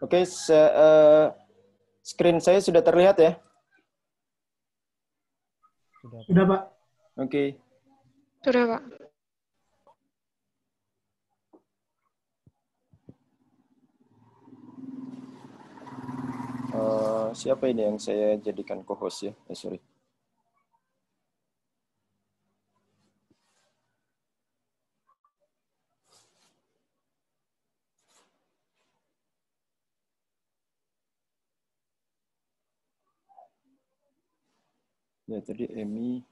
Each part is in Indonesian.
Oke, screen saya sudah terlihat ya? Sudah, Pak. Oke. Sudah, Pak. Siapa ini yang saya jadikan co-host ya? Sorry. Ya, tadi Emi.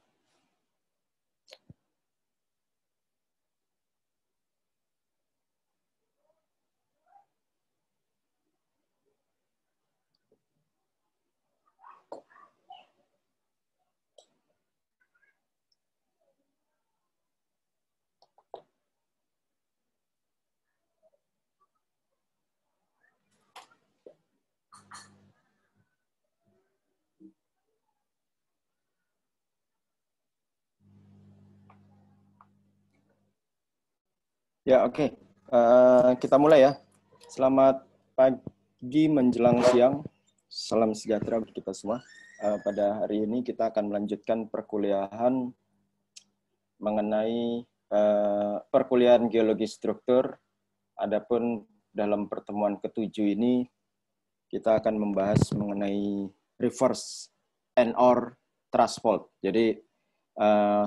Ya, oke. Kita mulai ya. Selamat pagi menjelang siang. Salam sejahtera bagi kita semua. Pada hari ini kita akan melanjutkan perkuliahan mengenai perkuliahan geologi struktur. Adapun dalam pertemuan ketujuh ini kita akan membahas mengenai reverse and/or thrust fault. Jadi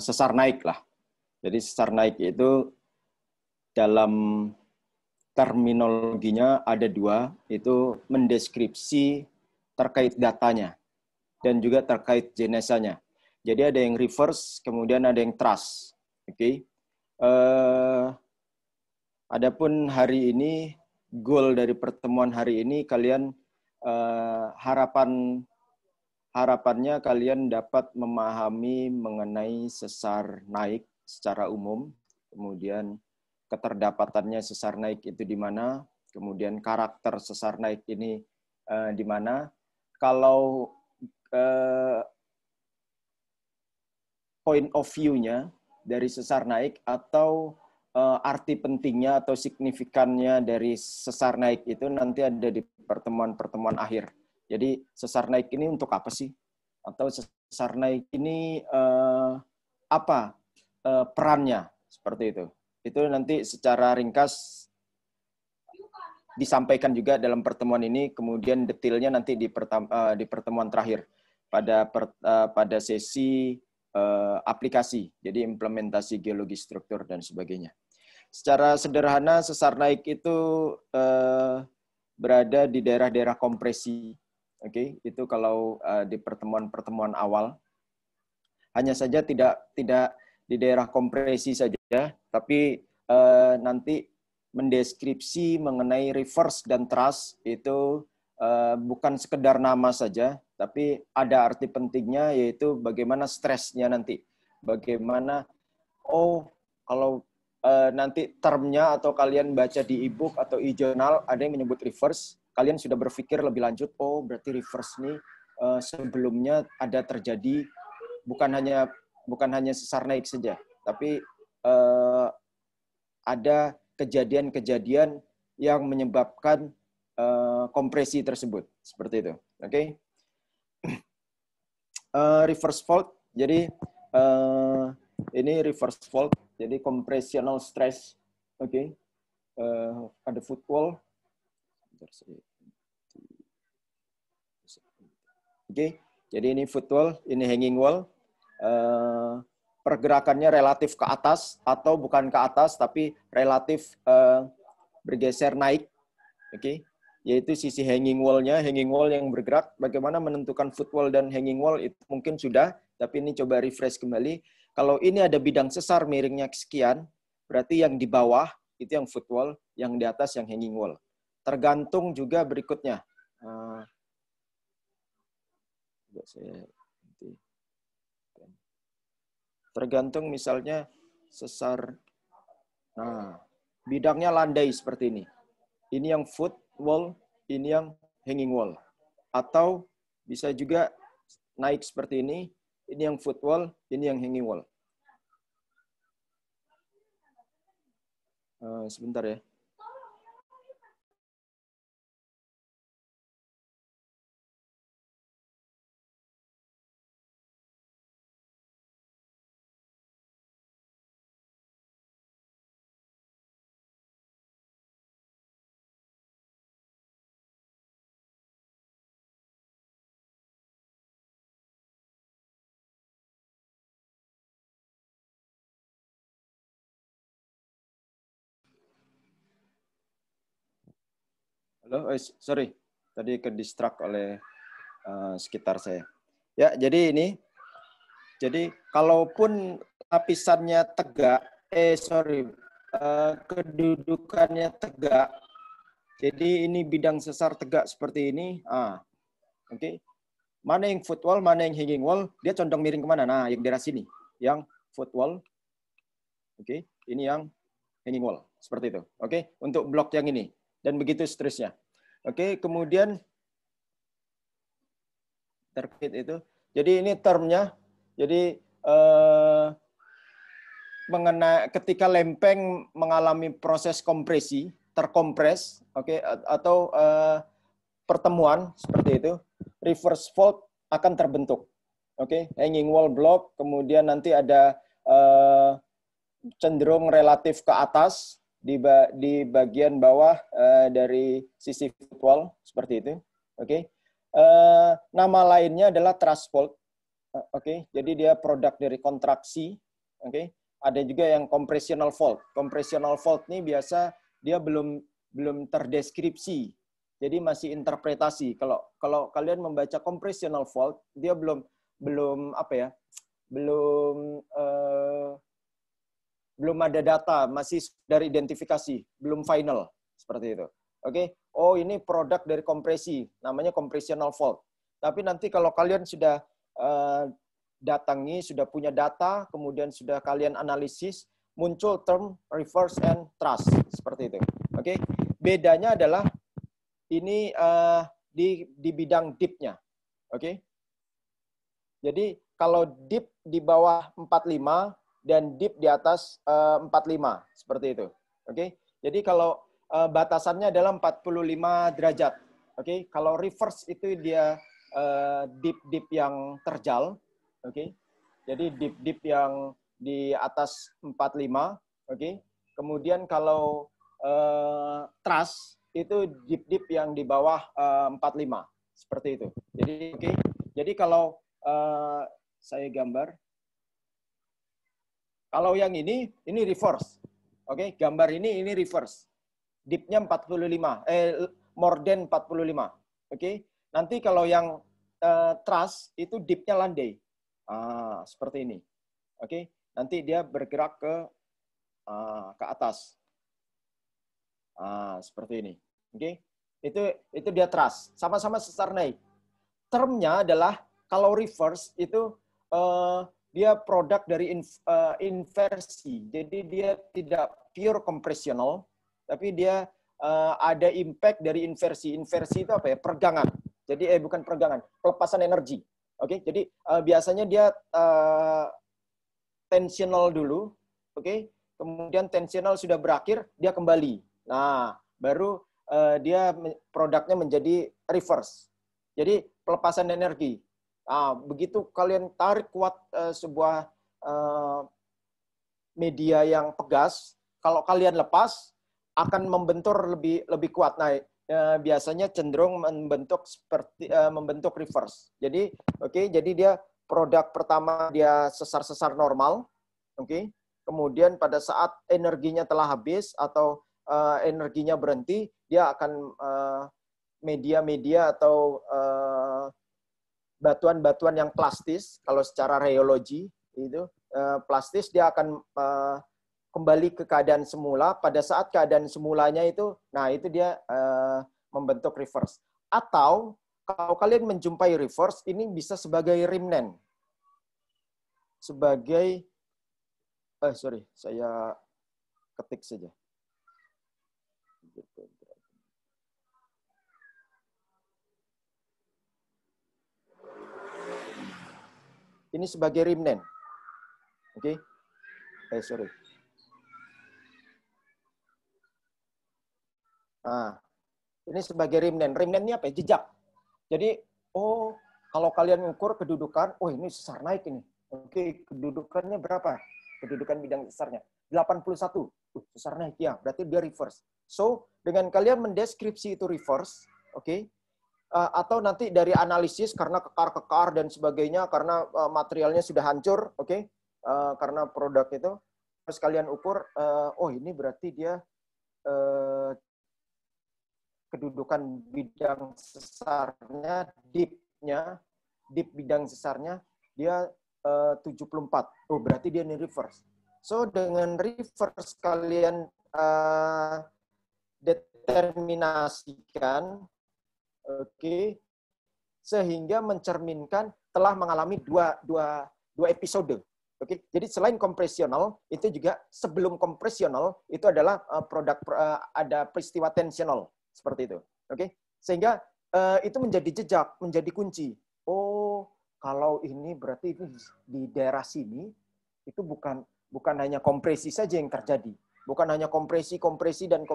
sesar naik lah. Jadi sesar naik itu dalam terminologinya ada dua, itu mendeskripsi terkait datanya dan juga terkait jenisanya. Jadi ada yang reverse, kemudian ada yang thrust. Oke. Adapun hari ini, goal dari pertemuan hari ini kalian harapannya kalian dapat memahami mengenai sesar naik secara umum, kemudian keterdapatannya sesar naik itu di mana, kemudian karakter sesar naik ini di mana. Kalau point of view-nya dari sesar naik atau arti pentingnya atau signifikannya dari sesar naik itu nanti ada di pertemuan-pertemuan akhir. Jadi sesar naik ini untuk apa sih? Atau sesar naik ini apa perannya? Seperti itu. Itu nanti secara ringkas disampaikan juga dalam pertemuan ini, kemudian detailnya nanti di pertemuan terakhir pada sesi aplikasi, jadi implementasi geologi struktur dan sebagainya. Secara sederhana, sesar naik itu berada di daerah-daerah kompresi. Oke, itu kalau di pertemuan-pertemuan awal. Hanya saja tidak di daerah kompresi saja, tapi nanti mendeskripsi mengenai reverse dan thrust itu bukan sekedar nama saja, tapi ada arti pentingnya, yaitu bagaimana stresnya nanti. Bagaimana, kalau nanti termnya atau kalian baca di e-book atau e-journal ada yang menyebut reverse, kalian sudah berpikir lebih lanjut, berarti reverse ini sebelumnya ada terjadi bukan hanya sesar naik saja, tapi ada kejadian-kejadian yang menyebabkan kompresi tersebut, seperti itu. Oke. Reverse fault. Jadi ini reverse fault. Jadi compressional stress. Oke. Ada footwall. Oke. Jadi ini footwall, ini hanging wall. Pergerakannya relatif ke atas atau bukan ke atas tapi relatif bergeser naik, oke, yaitu sisi hanging wall-nya, hanging wall yang bergerak. Bagaimana menentukan footwall dan hanging wall itu mungkin sudah, tapi ini coba refresh kembali. Kalau ini ada bidang sesar miringnya sekian, berarti yang di bawah itu yang footwall, yang di atas yang hanging wall. Tergantung juga berikutnya. Tergantung misalnya sesar, bidangnya landai seperti ini. Ini yang foot wall, ini yang hanging wall. Atau bisa juga naik seperti ini yang foot wall, ini yang hanging wall. Sebentar ya. Halo, sorry, tadi ke distract oleh sekitar saya. Ya, jadi ini, jadi kalaupun lapisannya tegak, kedudukannya tegak, jadi ini bidang sesar tegak seperti ini. Oke. Mana yang footwall, mana yang hanging wall, dia condong miring kemana? Nah, yang daerah sini, yang footwall. Oke, ini yang hanging wall, seperti itu. Oke, untuk blok yang ini dan begitu seterusnya. Oke, kemudian terkait itu. Jadi ini termnya. Jadi mengenai ketika lempeng mengalami proses kompresi, terkompres, oke, atau pertemuan seperti itu, reverse fault akan terbentuk. Oke, hanging wall block, kemudian nanti ada cenderung relatif ke atas di bagian bawah dari sisi footwall seperti itu. Oke. Nama lainnya adalah thrust fault. Oke, jadi dia produk dari kontraksi. Oke. Ada juga yang compressional fault. Compressional fault ini biasa dia belum terdeskripsi. Jadi masih interpretasi. Kalau kalian membaca compressional fault, dia belum apa ya? Belum ada data, masih dari identifikasi, belum final seperti itu. Oke. Oh, ini produk dari kompresi, namanya compressional fault. Tapi nanti kalau kalian sudah datangi, sudah punya data, kemudian sudah kalian analisis, muncul term reverse and thrust seperti itu. Oke. Bedanya adalah ini di bidang deep-nya. Oke. Jadi kalau deep di bawah 45 dan deep di atas 45 seperti itu. Oke. Jadi kalau batasannya adalah 45 derajat. Oke. Kalau reverse itu dia deep yang terjal. Oke. Jadi deep yang di atas 45. Oke. Kemudian kalau thrust itu deep yang di bawah 45 seperti itu. Jadi oke. Jadi kalau saya gambar. Kalau yang ini reverse. Oke, gambar ini reverse. Deep-nya 45, more than 45. Oke. Nanti kalau yang thrust itu deep-nya landai. Seperti ini. Oke. Nanti dia bergerak ke atas. Seperti ini. Oke. Itu dia thrust. Sama-sama sesar naik. Termnya adalah kalau reverse itu dia produk dari inversi. Jadi dia tidak pure compressional, tapi dia ada impact dari inversi. Inversi itu apa ya? Pergangan. Jadi bukan pergangan, pelepasan energi. Oke, jadi biasanya dia tensional dulu, oke? Kemudian tensional sudah berakhir, dia kembali. Nah, baru dia produknya menjadi reverse. Jadi pelepasan energi. Begitu kalian tarik kuat sebuah media yang pegas, kalau kalian lepas akan membentur lebih kuat. Nah, biasanya cenderung membentuk reverse. Jadi jadi dia produk pertama dia sesar-sesar normal, oke. Kemudian pada saat energinya telah habis atau energinya berhenti, dia akan media-media atau batuan-batuan yang plastis, kalau secara rheology itu plastis, dia akan kembali ke keadaan semula. Pada saat keadaan semulanya itu, nah itu dia membentuk reverse. Atau kalau kalian menjumpai reverse, ini bisa sebagai remnant, sebagai sorry, saya ketik saja. Ini sebagai remnant. Oke. Sorry. Ini sebagai remnant. Remnant ini apa ya? Jejak. Jadi, kalau kalian mengukur kedudukan, ini sesar naik ini. Oke, kedudukannya berapa? Kedudukan bidang sesarnya. 81. Sesar naik, ya. Berarti dia reverse. So, dengan kalian mendeskripsi itu reverse, oke, atau nanti dari analisis karena kekar-kekar dan sebagainya, karena materialnya sudah hancur, oke, karena produk itu, terus kalian ukur, ini berarti dia kedudukan bidang sesarnya, deep bidang sesarnya, dia 74. Oh, berarti dia ini reverse. So, dengan reverse kalian determinasikan, oke, sehingga mencerminkan telah mengalami dua episode. Oke, jadi selain kompresional, itu juga sebelum kompresional itu adalah ada peristiwa tensional seperti itu. Oke, sehingga itu menjadi jejak, menjadi kunci. Oh, kalau ini berarti itu di daerah sini itu bukan hanya kompresi saja yang terjadi, bukan hanya kompresi dan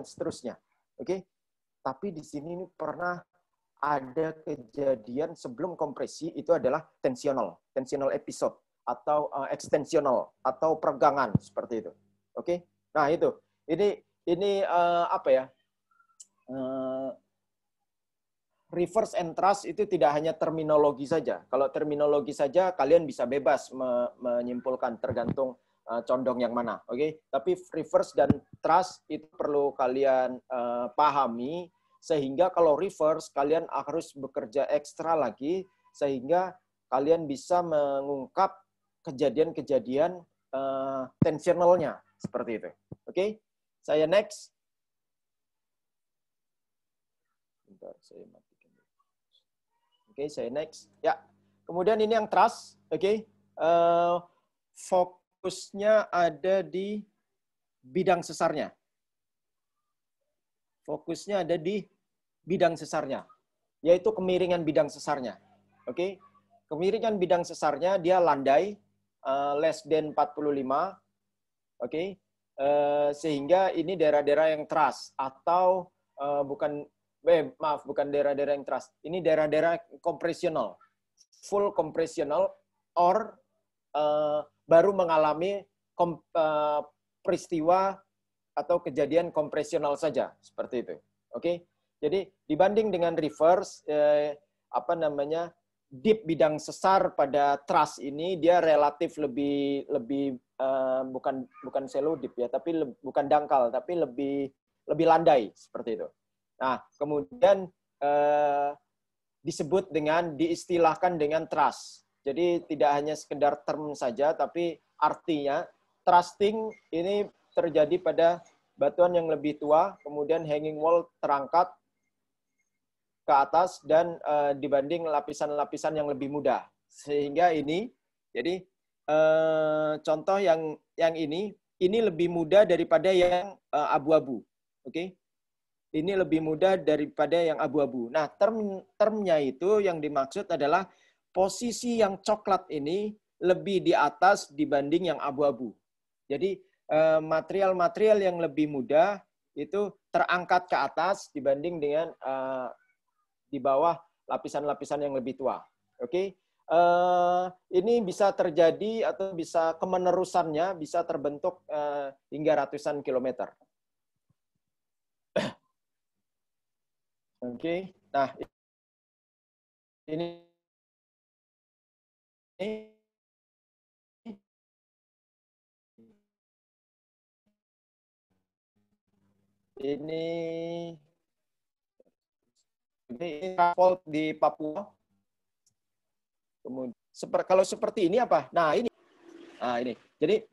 seterusnya. Oke, tapi di sini pernah ada kejadian sebelum kompresi itu adalah tensional episode atau ekstensional atau peregangan seperti itu. Oke. Nah, itu. Ini apa ya? Reverse and thrust itu tidak hanya terminologi saja. Kalau terminologi saja kalian bisa bebas menyimpulkan tergantung condong yang mana. Oke. Tapi reverse dan thrust itu perlu kalian pahami, sehingga kalau reverse kalian harus bekerja ekstra lagi sehingga kalian bisa mengungkap kejadian-kejadian tensionalnya seperti itu. Oke, saya next. Bentar, saya matikan. Oke, saya next. Ya, kemudian ini yang thrust. Oke, fokusnya ada di bidang sesarnya. Fokusnya ada di bidang sesarnya, yaitu kemiringan bidang sesarnya. Oke, kemiringan bidang sesarnya dia landai, less than 45, oke, sehingga ini daerah-daerah yang thrust atau bukan daerah-daerah yang thrust, ini daerah-daerah kompresional, full kompresional, or baru mengalami peristiwa atau kejadian kompresional saja seperti itu, oke. Jadi dibanding dengan reverse, deep bidang sesar pada thrust ini dia relatif lebih bukan shallow deep ya, tapi bukan dangkal, tapi lebih landai seperti itu. Nah, kemudian diistilahkan dengan thrust. Jadi tidak hanya sekedar term saja, tapi artinya thrusting ini terjadi pada batuan yang lebih tua, kemudian hanging wall terangkat ke atas dan dibanding lapisan-lapisan yang lebih mudah. Sehingga ini, jadi contoh yang ini lebih mudah daripada yang abu-abu. Oke? Ini lebih mudah daripada yang abu-abu. Nah, termnya itu yang dimaksud adalah posisi yang coklat ini lebih di atas dibanding yang abu-abu. Jadi material-material yang lebih mudah itu terangkat ke atas dibanding dengan di bawah lapisan-lapisan yang lebih tua. Oke, ini bisa terjadi atau bisa kemenerusannya bisa terbentuk hingga ratusan kilometer. Oke, nah ini fault di Papua. Kemudian kalau seperti ini apa? Nah, ini. Jadi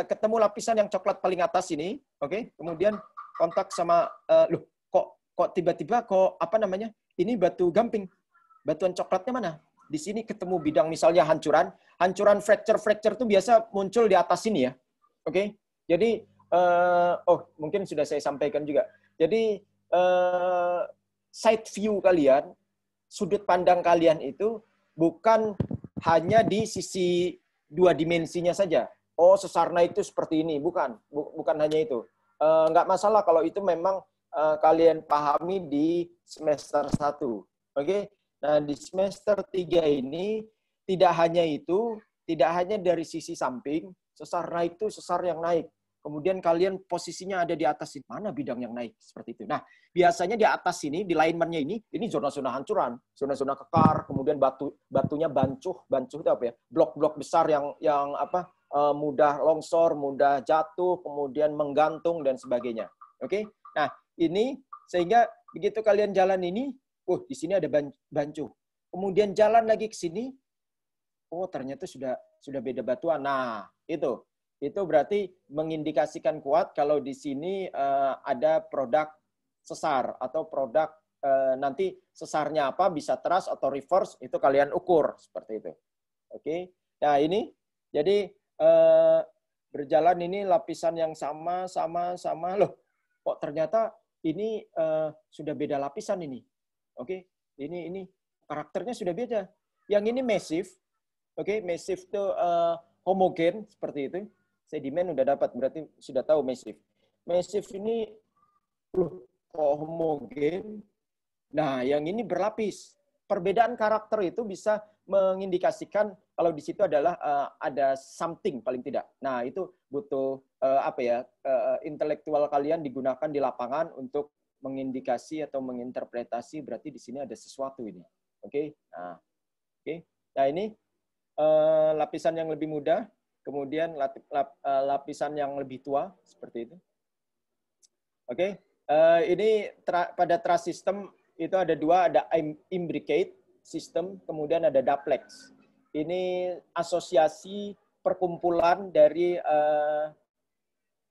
ketemu lapisan yang coklat paling atas ini, oke? Kemudian kontak sama kok tiba-tiba ini batu gamping. Batuan coklatnya mana? Di sini ketemu bidang misalnya hancuran fracture itu biasa muncul di atas sini ya. Oke? Jadi mungkin sudah saya sampaikan juga. Jadi side view kalian, sudut pandang kalian itu bukan hanya di sisi dua dimensinya saja. Oh, sesarna itu seperti ini. Bukan hanya itu. Nggak masalah kalau itu memang kalian pahami di semester 1. Oke? Nah, di semester 3 ini tidak hanya itu, tidak hanya dari sisi samping, sesar naik itu sesar yang naik. Kemudian kalian posisinya ada di atas ini. Mana bidang yang naik? Seperti itu. Nah, biasanya di atas sini, di lineman-nya ini zona-zona hancuran, zona-zona kekar, kemudian batunya bancuh itu apa ya? Blok-blok besar yang mudah longsor, mudah jatuh, kemudian menggantung dan sebagainya. Oke? Nah, ini Sehingga begitu kalian jalan ini, di sini ada bancu. Kemudian jalan lagi ke sini, ternyata sudah beda batuan. Nah, itu berarti mengindikasikan kuat kalau di sini ada produk sesar atau produk nanti sesarnya apa, bisa trust atau reverse, itu kalian ukur seperti itu. Oke. Nah, ini jadi berjalan ini lapisan yang sama. Loh, kok ternyata ini sudah beda lapisan ini. Oke. Ini karakternya sudah beda. Yang ini massive. Oke, massive itu homogen seperti itu. Sedimen udah dapat, berarti sudah tahu massive. Massive ini loh, kok homogen. Nah, yang ini berlapis. Perbedaan karakter itu bisa mengindikasikan kalau di situ adalah ada something paling tidak. Nah, itu butuh intelektual kalian digunakan di lapangan untuk mengindikasi atau menginterpretasi berarti di sini ada sesuatu ini. Oke. Nah, oke. Nah, ini lapisan yang lebih muda, kemudian lapisan yang lebih tua seperti itu. Oke. Ini pada trust system itu ada dua, ada imbricate system, kemudian ada duplex. Ini asosiasi perkumpulan dari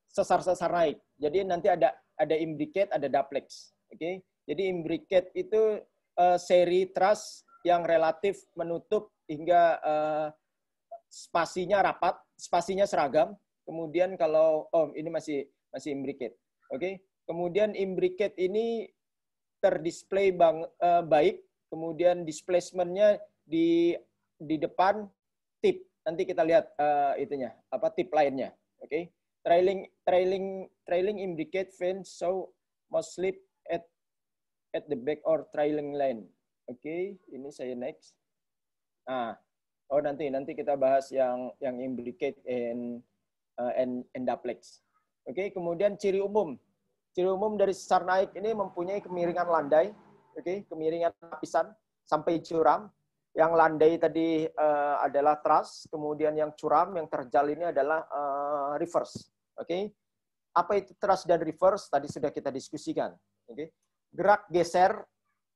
sesar-sesar naik. Jadi nanti ada imbricate, ada duplex. Oke. Jadi imbricate itu seri truss yang relatif menutup hingga spasinya rapat, spasinya seragam. Kemudian kalau ini masih imbricate. Oke. Kemudian imbricate ini terdisplay baik, kemudian displacement-nya di depan tip. Nanti kita lihat itunya, tip lainnya. Oke. Trailing imbricate veins so must slip at the back or trailing line. Oke, ini saya next. Nah, nanti kita bahas yang imbricate and duplex. Oke, kemudian ciri umum. Ciri umum dari sesar naik ini mempunyai kemiringan landai, oke, kemiringan lapisan sampai curam. Yang landai tadi adalah truss, kemudian yang curam, yang terjal ini adalah reverse. Oke. Apa itu truss dan reverse? Tadi sudah kita diskusikan. Oke. Gerak geser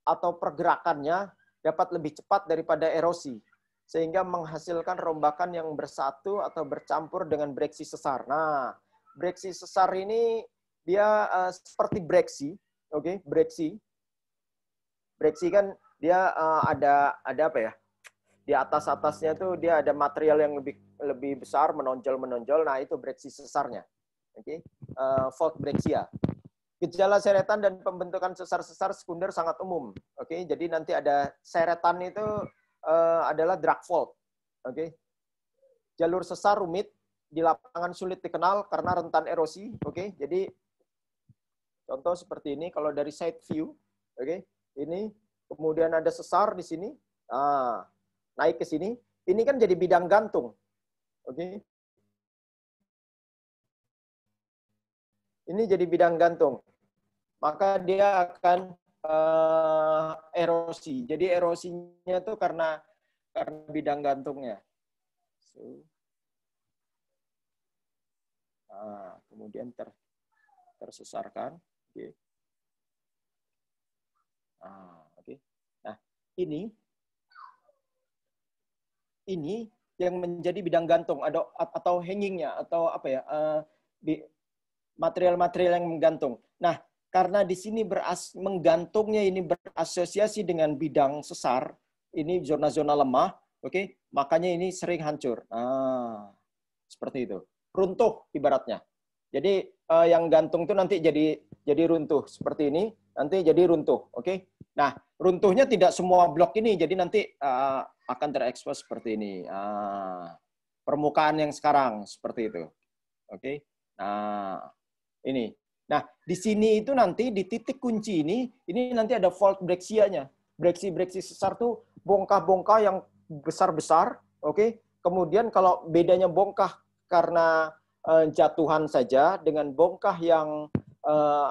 atau pergerakannya dapat lebih cepat daripada erosi, sehingga menghasilkan rombakan yang bersatu atau bercampur dengan breksi sesar. Nah, breksi sesar ini dia seperti breksi, oke, breksi. Breksi kan dia ada apa ya? Di atasnya tuh dia ada material yang lebih besar, menonjol. Nah, itu breksi sesarnya. Oke. Fault brexia. Gejala seretan dan pembentukan sesar-sesar sekunder sangat umum. Oke, jadi nanti ada seretan itu adalah drag fault. Oke. Jalur sesar rumit, di lapangan sulit dikenal karena rentan erosi. Oke, jadi contoh seperti ini kalau dari side view. Oke, ini kemudian ada sesar di sini. Naik ke sini. Ini kan jadi bidang gantung. Oke. Ini jadi bidang gantung. Maka dia akan erosi. Jadi erosinya itu karena bidang gantungnya. Kemudian tersesarkan. Oke. Oke. Nah, ini yang menjadi bidang gantung atau hangingnya atau apa ya? Material-material yang menggantung. Nah, karena di sini menggantungnya ini berasosiasi dengan bidang sesar, ini zona-zona lemah, oke, makanya ini sering hancur. Seperti itu. Runtuh ibaratnya. Jadi yang gantung itu nanti jadi runtuh seperti ini, nanti jadi runtuh, oke. Nah, runtuhnya tidak semua blok ini, jadi nanti akan terekspos seperti ini. Permukaan yang sekarang seperti itu, oke. Nah, ini. Nah, di sini itu nanti di titik kunci ini nanti ada fault breksianya. Breksi sesar tuh bongkah-bongkah yang besar-besar, oke. Kemudian kalau bedanya bongkah karena jatuhan saja dengan bongkah yang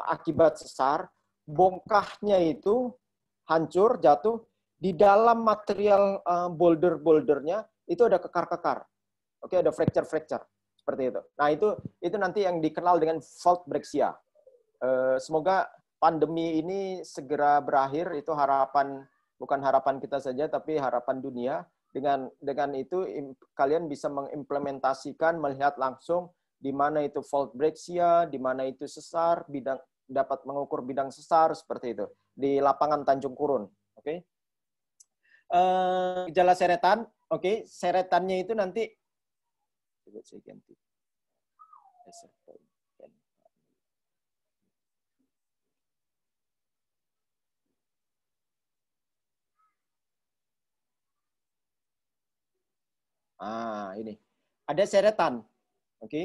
akibat sesar, bongkahnya itu hancur, jatuh di dalam material boulder-bouldernya itu ada kekar-kekar. Oke, ada fracture-fracture. Seperti itu. Nah, itu nanti yang dikenal dengan fault brexia. Semoga pandemi ini segera berakhir, itu harapan, bukan harapan kita saja, tapi harapan dunia. Dengan itu kalian bisa mengimplementasikan, melihat langsung di mana itu fault breaksya, di mana itu sesar, dapat mengukur bidang sesar seperti itu di lapangan Tanjung Kurun. Oke. Gejala seretan, oke, seretannya itu nanti coba saya ganti. Ini ada seretan, oke.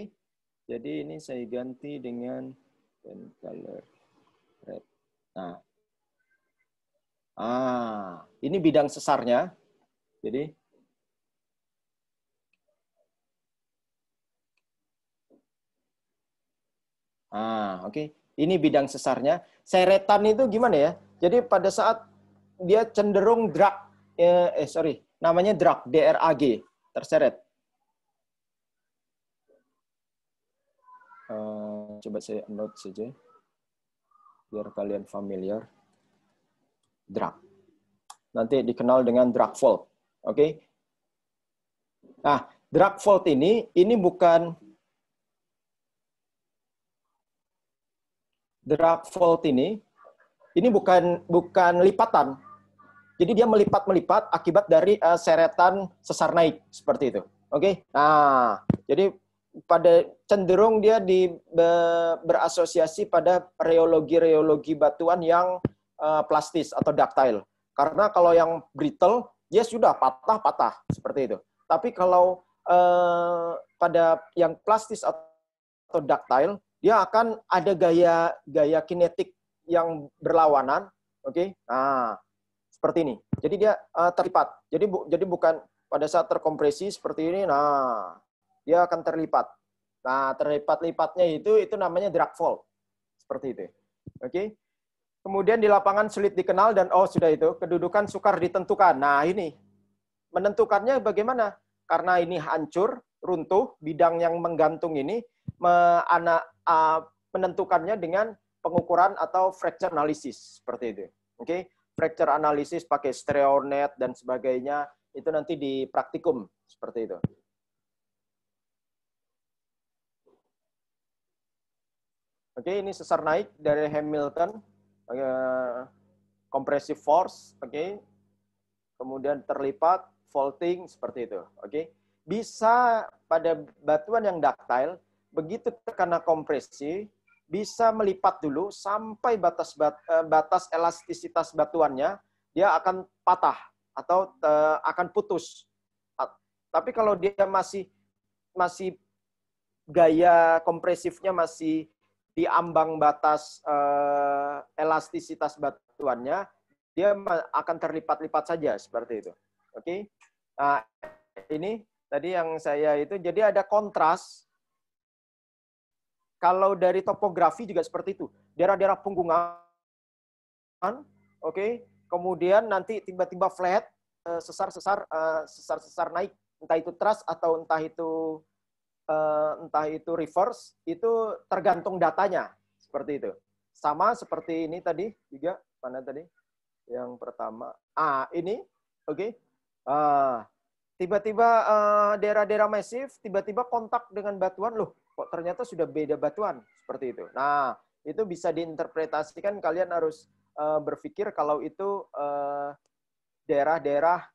Jadi ini saya ganti dengan pen color red. Ini bidang sesarnya. Jadi oke. Ini bidang sesarnya. Seretan itu gimana ya? Jadi pada saat dia cenderung drag, namanya drag, DRAG, terseret. Coba saya note saja, biar kalian familiar. Drag. Nanti dikenal dengan drag fault. Oke. Nah, drag fault ini bukan drag fault ini bukan lipatan. Jadi dia melipat-melipat akibat dari seretan sesar naik seperti itu. Oke. Nah, jadi pada cenderung dia berasosiasi pada reologi batuan yang plastis atau ductile. Karena kalau yang brittle dia sudah patah-patah seperti itu. Tapi kalau pada yang plastis atau ductile, dia akan ada gaya kinetik yang berlawanan, oke? Nah, seperti ini. Jadi dia terlipat. Jadi bukan pada saat terkompresi seperti ini. Nah, dia akan terlipat. Nah, terlipat-lipatnya itu namanya drag fault. Seperti itu. Oke? Kemudian di lapangan sulit dikenal dan sudah itu, kedudukan sukar ditentukan. Nah, ini menentukannya bagaimana? Karena ini hancur, runtuh, bidang yang menggantung ini menentukannya dengan pengukuran atau fracture analysis seperti itu. Oke? Fracture analysis pakai stereonet dan sebagainya, itu nanti di praktikum seperti itu. Oke, ini sesar naik dari Hamilton, compressive force, oke. Kemudian terlipat, faulting seperti itu, oke. Bisa pada batuan yang ductile, begitu terkena kompresi, bisa melipat dulu sampai batas elastisitas batuannya, dia akan patah atau akan putus. Tapi kalau dia masih gaya kompresifnya masih di ambang batas elastisitas batuannya, dia akan terlipat-lipat saja seperti itu. Oke. Nah, ini tadi yang saya itu, jadi ada kontras. Kalau dari topografi juga seperti itu. Daerah-daerah punggungan, oke. Kemudian nanti tiba-tiba flat, sesar naik, entah itu thrust atau entah itu reverse, itu tergantung datanya seperti itu. Sama seperti ini tadi juga, mana tadi? Yang pertama. Ini, oke. Tiba-tiba daerah-daerah masif, tiba-tiba kontak dengan batuan, loh, kok ternyata sudah beda batuan seperti itu. Nah, itu bisa diinterpretasikan, kalian harus berpikir kalau itu daerah-daerah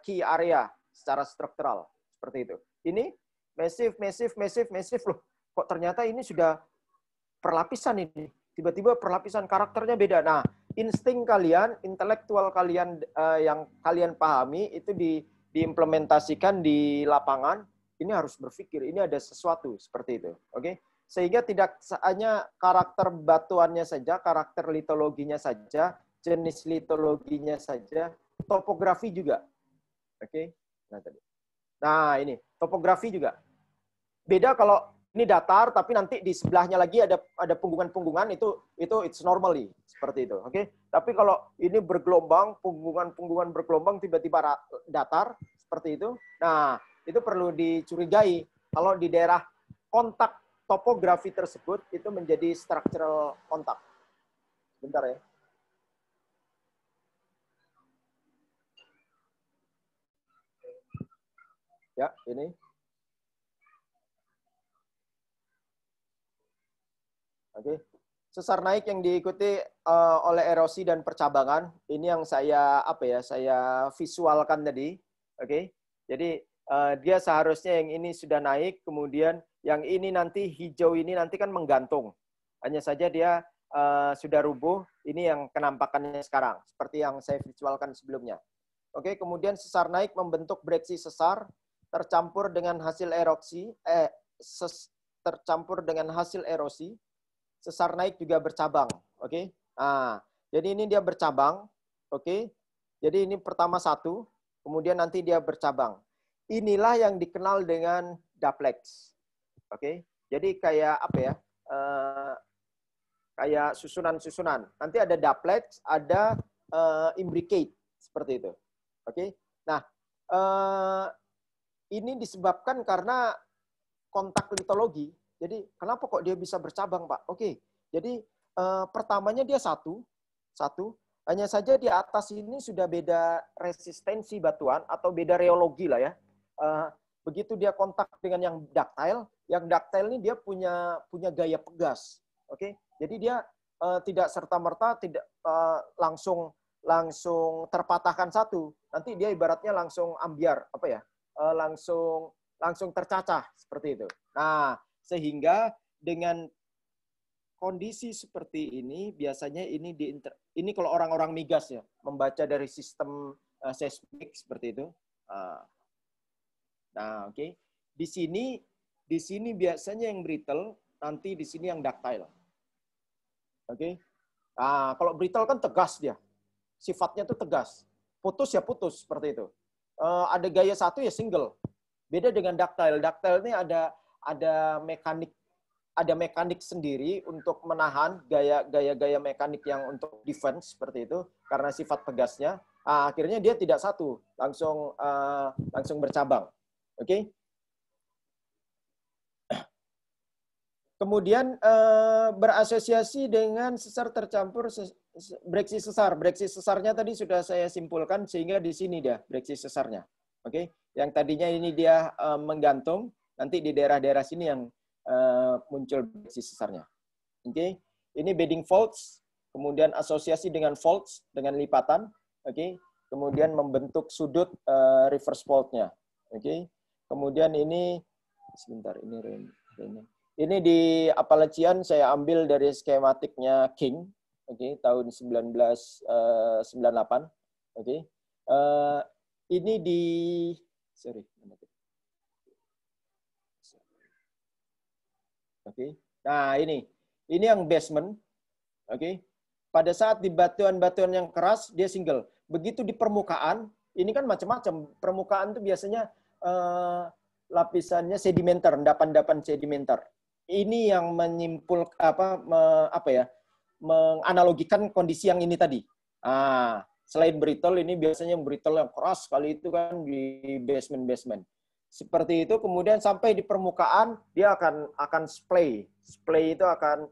key area secara struktural seperti itu. Ini massive, loh, kok ternyata ini sudah perlapisan ini. Tiba-tiba perlapisan karakternya beda. Nah, insting kalian, intelektual kalian yang kalian pahami itu diimplementasikan di lapangan, ini harus berpikir, ini ada sesuatu seperti itu. Oke? Sehingga tidak hanya karakter batuannya saja, karakter litologinya saja, jenis litologinya saja, topografi juga. Oke? Nah, ini topografi juga. Beda kalau ini datar, tapi nanti di sebelahnya lagi ada punggungan-punggungan, itu it's normally seperti itu, oke? Tapi kalau ini bergelombang, punggungan bergelombang tiba-tiba datar seperti itu, nah itu perlu dicurigai kalau di daerah kontak topografi tersebut itu menjadi structural kontak Bentar ya. Ya, ini. Oke. Sesar naik yang diikuti oleh erosi dan percabangan. Ini yang saya saya visualkan tadi. Oke. Jadi dia seharusnya yang ini sudah naik, kemudian yang ini nanti hijau ini nanti kan menggantung. Hanya saja dia sudah rubuh. Ini yang kenampakannya sekarang, seperti yang saya visualkan sebelumnya. Oke, kemudian sesar naik membentuk breksi sesar tercampur dengan hasil erosi, tercampur dengan hasil erosi. Sesar naik juga bercabang, oke? Nah, jadi ini dia bercabang, oke? Jadi ini pertama satu, kemudian nanti dia bercabang. Inilah yang dikenal dengan duplex, oke? Jadi kayak apa ya? Kayak susunan-susunan. Nanti ada duplex, ada imbricate seperti itu. Oke. Nah, ini disebabkan karena kontak litologi. Jadi kenapa kok dia bisa bercabang, Pak? Oke. Jadi pertamanya dia satu. Hanya saja di atas ini sudah beda resistensi batuan atau beda reologi lah ya. Begitu dia kontak dengan yang ductile ini dia punya gaya pegas. Oke. Jadi dia tidak serta-merta tidak langsung terpatahkan satu. Nanti dia ibaratnya langsung ambiar, langsung tercacah seperti itu. Nah, sehingga dengan kondisi seperti ini biasanya ini kalau orang-orang migas ya membaca dari sistem seismik seperti itu. Nah, oke. Di sini biasanya yang brittle, nanti di sini yang ductile. Oke. Nah, kalau brittle kan tegas dia. Sifatnya tuh tegas. Putus ya putus seperti itu. Ada gaya satu ya single. Beda dengan ductile. Ductile ini ada mekanik sendiri untuk menahan gaya mekanik yang untuk defense seperti itu karena sifat tegasnya. Akhirnya dia tidak satu, langsung bercabang. Oke. Kemudian berasosiasi dengan sesar tercampur breksi sesar. Breksi sesarnya tadi sudah saya simpulkan sehingga di sini dia breksi sesarnya. Oke. Yang tadinya ini dia menggantung, nanti di daerah-daerah sini yang muncul breksi sesarnya. Oke. Ini bedding faults, kemudian asosiasi dengan faults dengan lipatan, oke. Kemudian membentuk sudut reverse fault-nya. Oke. Kemudian ini sebentar ini di Appalachian saya ambil dari skematiknya King, oke, tahun 1998, oke. Ini di oke. Nah, ini yang basement, oke. Pada saat di batuan-batuan yang keras dia single. Begitu di permukaan, ini kan macam-macam. Permukaan itu biasanya lapisannya sedimenter, endapan-endapan sedimenter. Ini yang menyimpul menganalogikan kondisi yang ini tadi. Selain brittle, ini biasanya brittle yang keras sekali itu kan di basement. Seperti itu, kemudian sampai di permukaan dia akan splay. Splay itu akan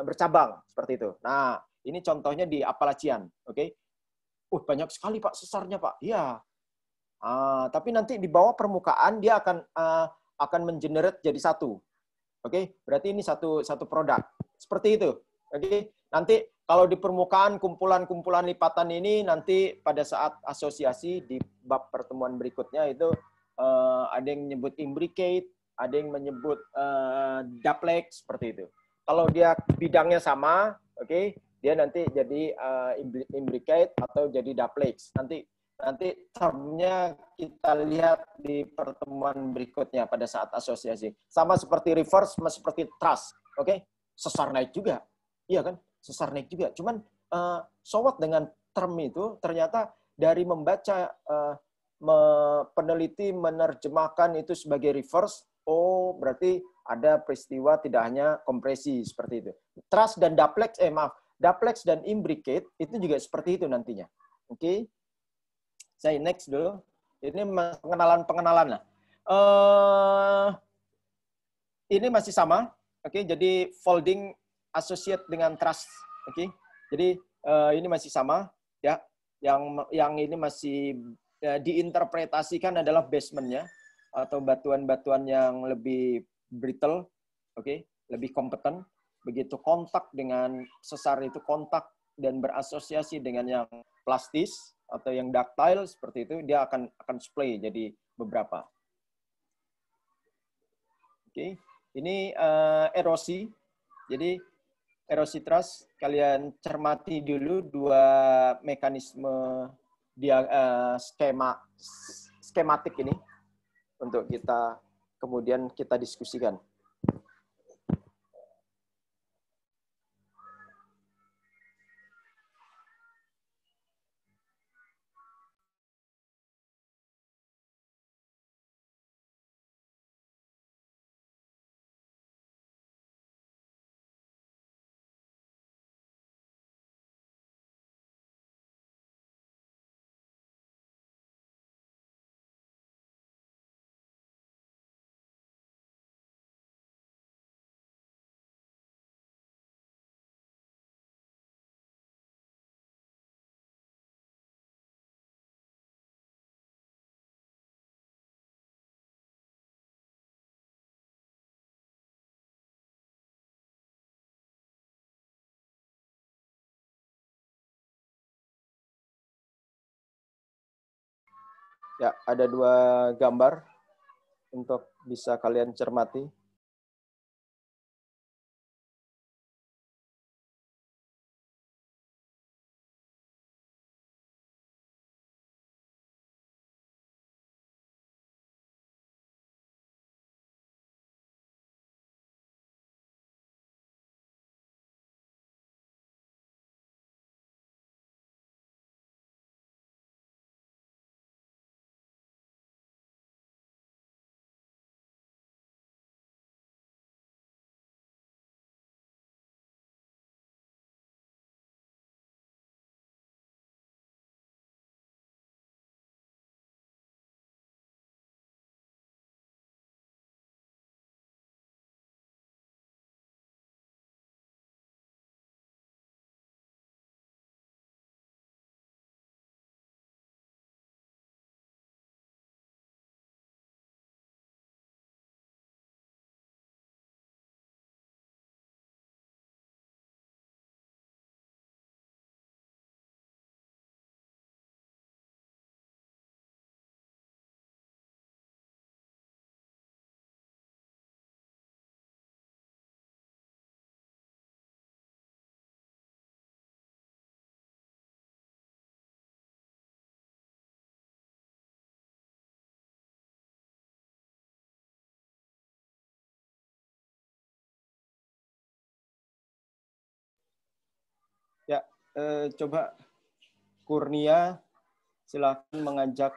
bercabang seperti itu. Nah, ini contohnya di Appalachian, oke? Banyak sekali Pak sesarnya Pak. Iya. Tapi nanti di bawah permukaan dia akan mengenerate jadi satu. Oke, berarti ini satu produk. Seperti itu. Oke, nanti kalau di permukaan kumpulan-kumpulan lipatan ini nanti pada saat asosiasi di bab pertemuan berikutnya itu ada yang menyebut imbricate, ada yang menyebut duplex seperti itu. Kalau dia bidangnya sama, oke, dia nanti jadi imbricate atau jadi duplex. Nanti termnya kita lihat di pertemuan berikutnya pada saat asosiasi. Sama seperti reverse, sama seperti truss. Oke? Sesar naik juga. Iya kan? Sesar naik juga. Cuman sowot dengan term itu ternyata dari membaca peneliti menerjemahkan itu sebagai reverse, berarti ada peristiwa tidak hanya kompresi seperti itu. Truss dan duplex, duplex dan imbricate itu juga seperti itu nantinya. Oke? Saya next dulu. Ini pengenalan lah. Ini masih sama. Oke, jadi folding associate dengan truss Oke. Jadi ini masih sama ya. Yang ini masih diinterpretasikan adalah basementnya atau batuan-batuan yang lebih brittle, oke, lebih kompeten. Begitu kontak dengan sesar itu kontak dan berasosiasi dengan yang plastis atau yang ductile seperti itu, dia akan splay jadi beberapa. Oke, ini erosi. Jadi erosi trust, kalian cermati dulu dua mekanisme dia skematik ini untuk kita kemudian kita diskusikan. Ya, ada dua gambar untuk bisa kalian cermati. Ya, coba Kurnia silakan mengajak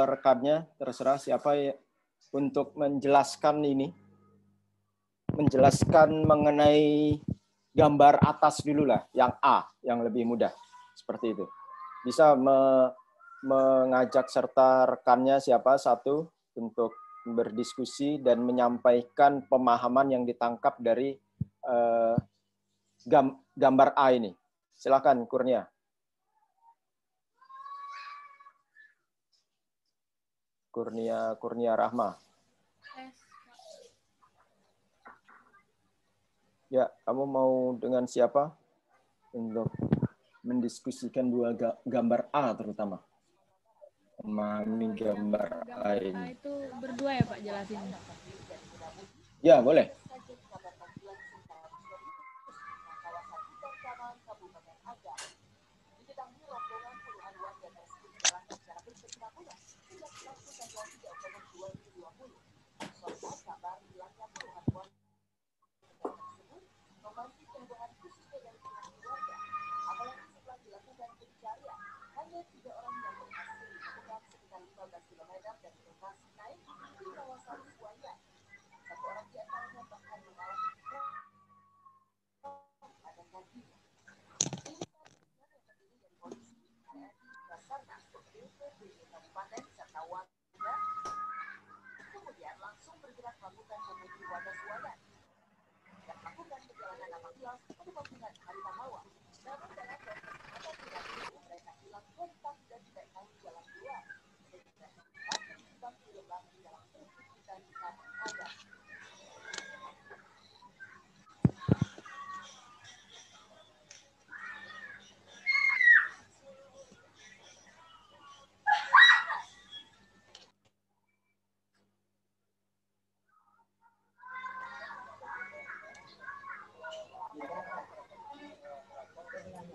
rekannya, terserah siapa ya, untuk menjelaskan ini, menjelaskan mengenai gambar atas dulu lah, yang A, yang lebih mudah, seperti itu. Bisa mengajak serta rekannya siapa satu untuk berdiskusi dan menyampaikan pemahaman yang ditangkap dari gambar A ini. Silakan Kurnia. Kurnia Rahma. Ya, kamu mau dengan siapa untuk mendiskusikan dua gambar A terutama? Memahami gambar A ini. Itu berdua ya Pak jelasin? Ya, boleh.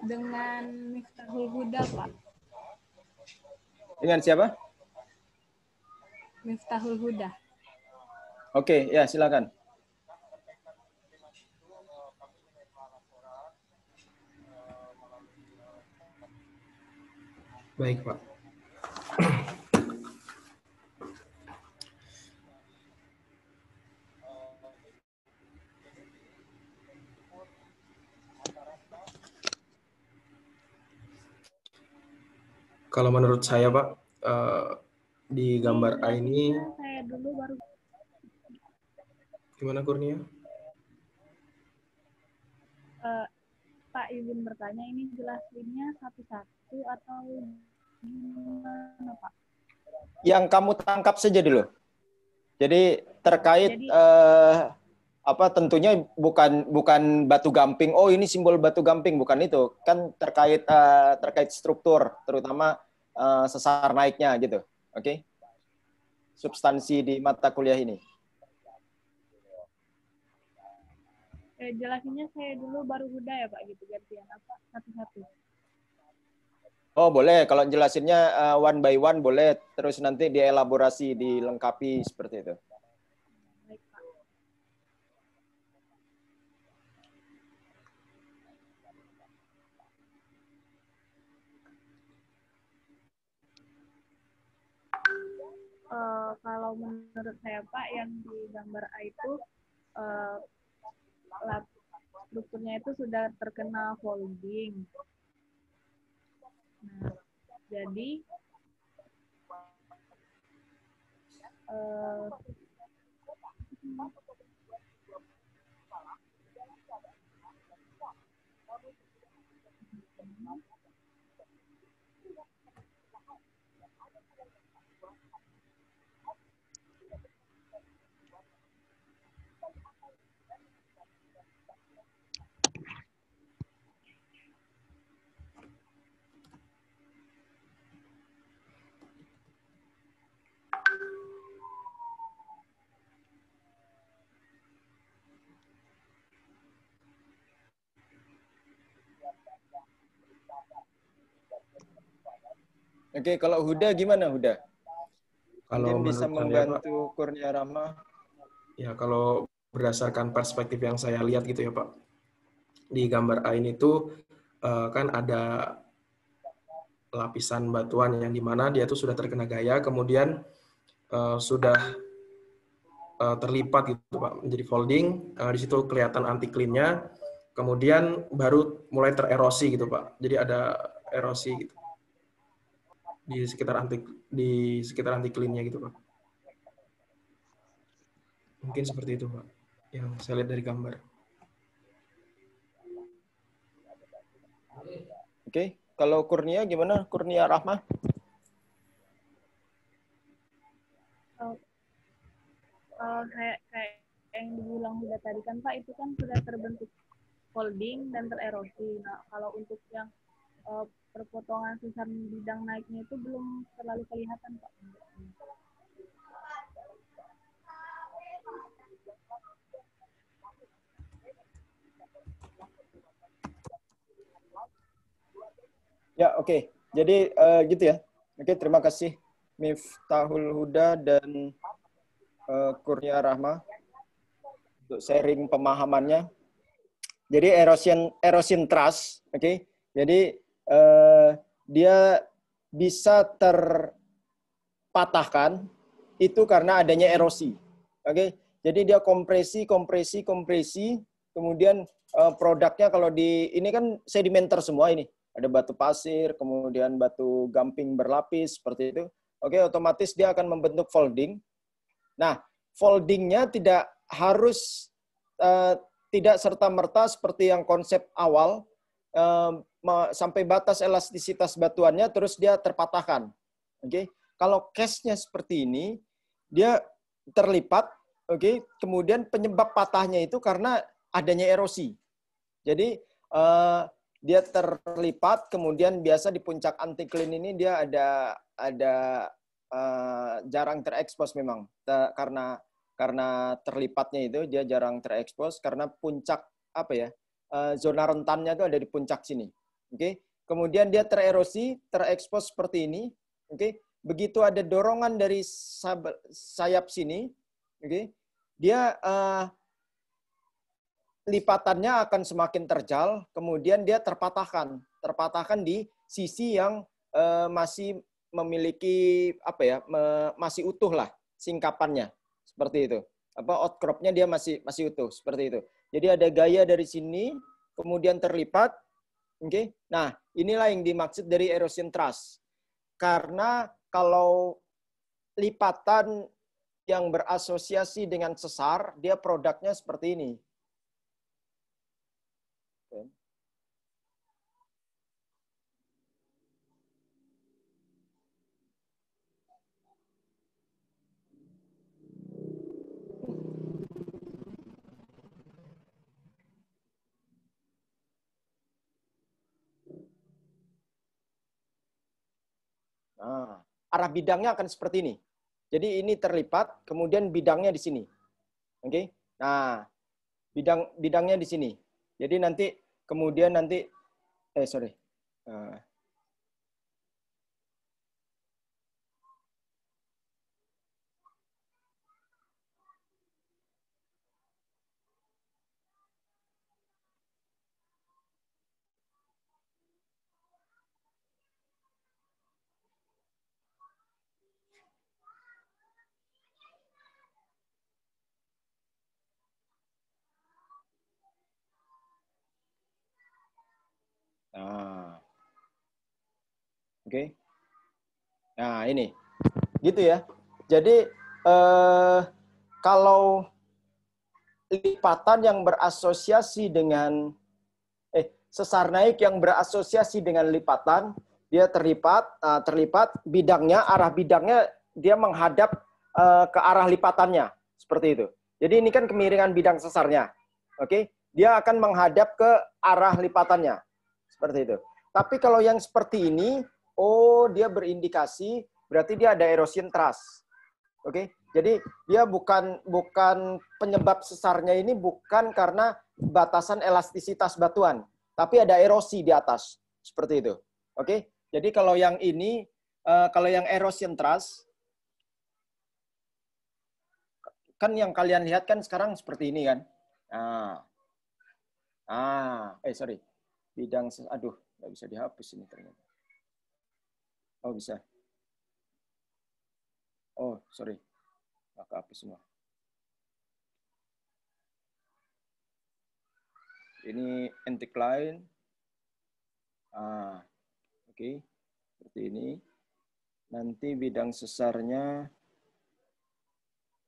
Dengan Miftahul Huda, Pak. Dengan siapa? Miftahul Huda. Oke, ya silakan. Baik, Pak. Kalau menurut saya, Pak, di gambar A ini, Saya dulu baru. gimana Kurnia? Pak izin bertanya, ini jelasinnya satu-satu atau gimana, Pak? Yang kamu tangkap saja dulu. Jadi terkait tentunya bukan batu gamping. Oh, ini simbol batu gamping, bukan itu. Kan terkait struktur, terutama sesar naiknya gitu. Oke. Substansi di mata kuliah ini. Jelasinnya saya dulu baru Huda ya, Pak, gitu gantian apa satu-satu. Oh, boleh. Kalau jelasinnya one by one boleh, terus nanti dielaborasi, dilengkapi seperti itu. Baik, Pak. Kalau menurut saya, Pak, yang di gambar A itu strukturnya itu sudah terkena folding. Nah, jadi Oke, kalau Huda gimana Huda? Kalau Mungkin bisa menurut saya, Pak, membantu Kurnia Rahma. ya kalau berdasarkan perspektif yang saya lihat gitu ya, Pak, di gambar A ini tuh kan ada lapisan batuan yang dimana dia tuh sudah terkena gaya, kemudian sudah terlipat gitu, Pak, menjadi folding. Di situ kelihatan anti clean-nya, kemudian baru mulai tererosi gitu, Pak. Jadi ada erosi gitu di sekitar anti clean-nya gitu, Pak. Mungkin seperti itu, Pak, yang saya lihat dari gambar. Oke, kalau Kurnia gimana? Kurnia Rahma? Kayak yang dibilang Huda tadi kan, Pak, itu kan sudah terbentuk folding dan tererosi. Nah, kalau untuk yang perpotongan sesar bidang naiknya itu belum terlalu kelihatan, Pak. Ya, oke. Jadi gitu ya. Oke, terima kasih Miftahul Huda dan Kurnia Rahma untuk sharing pemahamannya. Jadi erosion trust, oke. Jadi dia bisa terpatahkan itu karena adanya erosi. Oke. Jadi dia kompresi, kemudian produknya kalau ini kan sedimenter semua ini. Ada batu pasir, kemudian batu gamping berlapis seperti itu. Oke, otomatis dia akan membentuk folding. Nah, foldingnya tidak harus tidak serta-merta seperti yang konsep awal, sampai batas elastisitas batuannya terus dia terpatahkan. Oke, kalau case-nya seperti ini, dia terlipat, oke, kemudian penyebab patahnya itu karena adanya erosi. Jadi dia terlipat, kemudian biasa di puncak anticline ini dia ada jarang terekspos memang, karena terlipatnya itu dia jarang terekspos karena puncak apa ya, zona rentannya itu ada di puncak sini. Oke, kemudian dia tererosi, terekspos seperti ini. Oke, begitu ada dorongan dari sayap sini, oke, dia lipatannya akan semakin terjal, kemudian dia terpatahkan di sisi yang masih memiliki apa ya, masih utuh lah singkapannya, seperti itu. Outcropnya dia masih utuh seperti itu. Jadi ada gaya dari sini, kemudian terlipat, oke. Nah, inilah yang dimaksud dari erosion truss. Karena kalau lipatan yang berasosiasi dengan sesar, dia produknya seperti ini. Nah, arah bidangnya akan seperti ini. Jadi ini terlipat, kemudian bidangnya di sini. Oke. Nah, bidangnya di sini. Jadi nanti kemudian nanti sorry. Nah. Oke. Nah, ini. Gitu ya. Jadi kalau lipatan yang berasosiasi dengan sesar naik yang berasosiasi dengan lipatan, dia terlipat bidangnya, arah bidangnya dia menghadap ke arah lipatannya, seperti itu. Jadi ini kan kemiringan bidang sesarnya. Oke, dia akan menghadap ke arah lipatannya. Seperti itu. Tapi kalau yang seperti ini, dia berindikasi berarti dia ada erosion truss. Oke, jadi dia bukan penyebab sesarnya ini bukan karena batasan elastisitas batuan, tapi ada erosi di atas, seperti itu. Oke, jadi kalau yang ini, kalau yang erosion truss, kan yang kalian lihat kan sekarang seperti ini kan. Sorry, bidang, aduh, nggak bisa dihapus ini ternyata. Oh bisa. Oh sorry, nggak kehapus semua. Ini anticline. Oke. Seperti ini. Nanti bidang sesarnya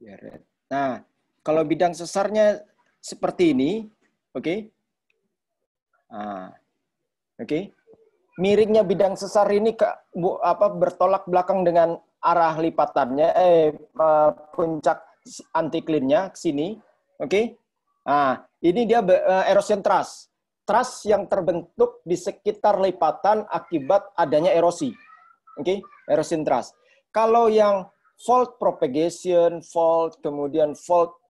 ya red. Nah, kalau bidang sesarnya seperti ini, oke. Oke. Miringnya bidang sesar ini bertolak belakang dengan arah lipatannya, puncak antiklinnya ke sini, oke. Nah, ini dia erosion truss. Truss yang terbentuk di sekitar lipatan akibat adanya erosi. Oke, erosion truss. Kalau yang fault propagation, fault, kemudian fault,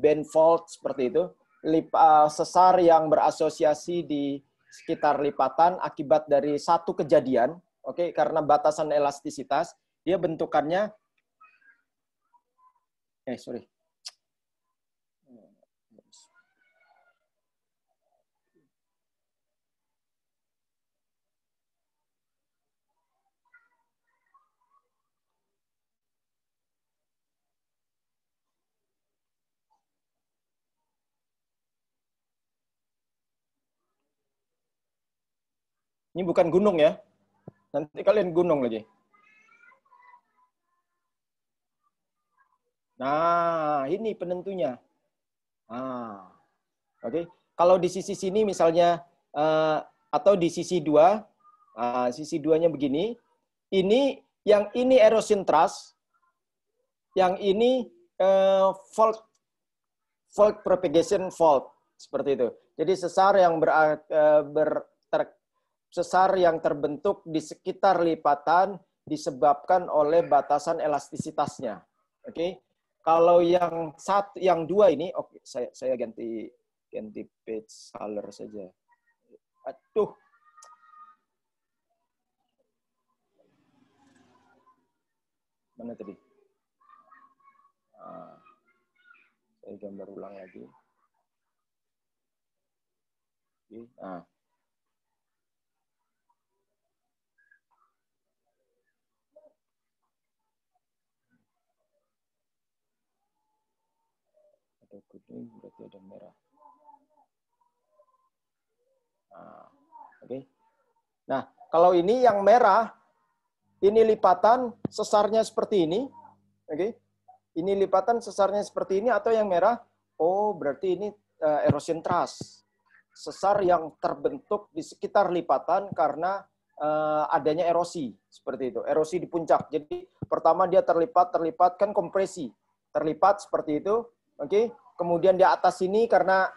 band fault, seperti itu, sesar yang berasosiasi di sekitar lipatan akibat dari satu kejadian, oke, karena batasan elastisitas, dia bentukannya, sorry. Ini bukan gunung ya. Nanti kalian gunung lagi. Nah, ini penentunya. Oke, kalau di sisi sini misalnya atau di sisi 2, sisi 2-nya begini. Yang ini erosion thrust, yang ini fault propagation fault, seperti itu. Jadi sesar yang terbentuk di sekitar lipatan disebabkan oleh batasan elastisitasnya. Oke. Kalau yang 2 ini, oke, saya ganti page color saja. Aduh. Mana tadi? Saya gambar ulang lagi. Nah. Ada kuning, berarti ada merah. Oke. Nah, kalau ini yang merah, ini lipatan sesarnya seperti ini. Oke. Ini lipatan sesarnya seperti ini, atau yang merah, oh berarti ini erosion thrust. Sesar yang terbentuk di sekitar lipatan karena adanya erosi, seperti itu. Erosi di puncak. Jadi pertama dia terlipat kan kompresi. Terlipat seperti itu. Oke. Kemudian di atas sini karena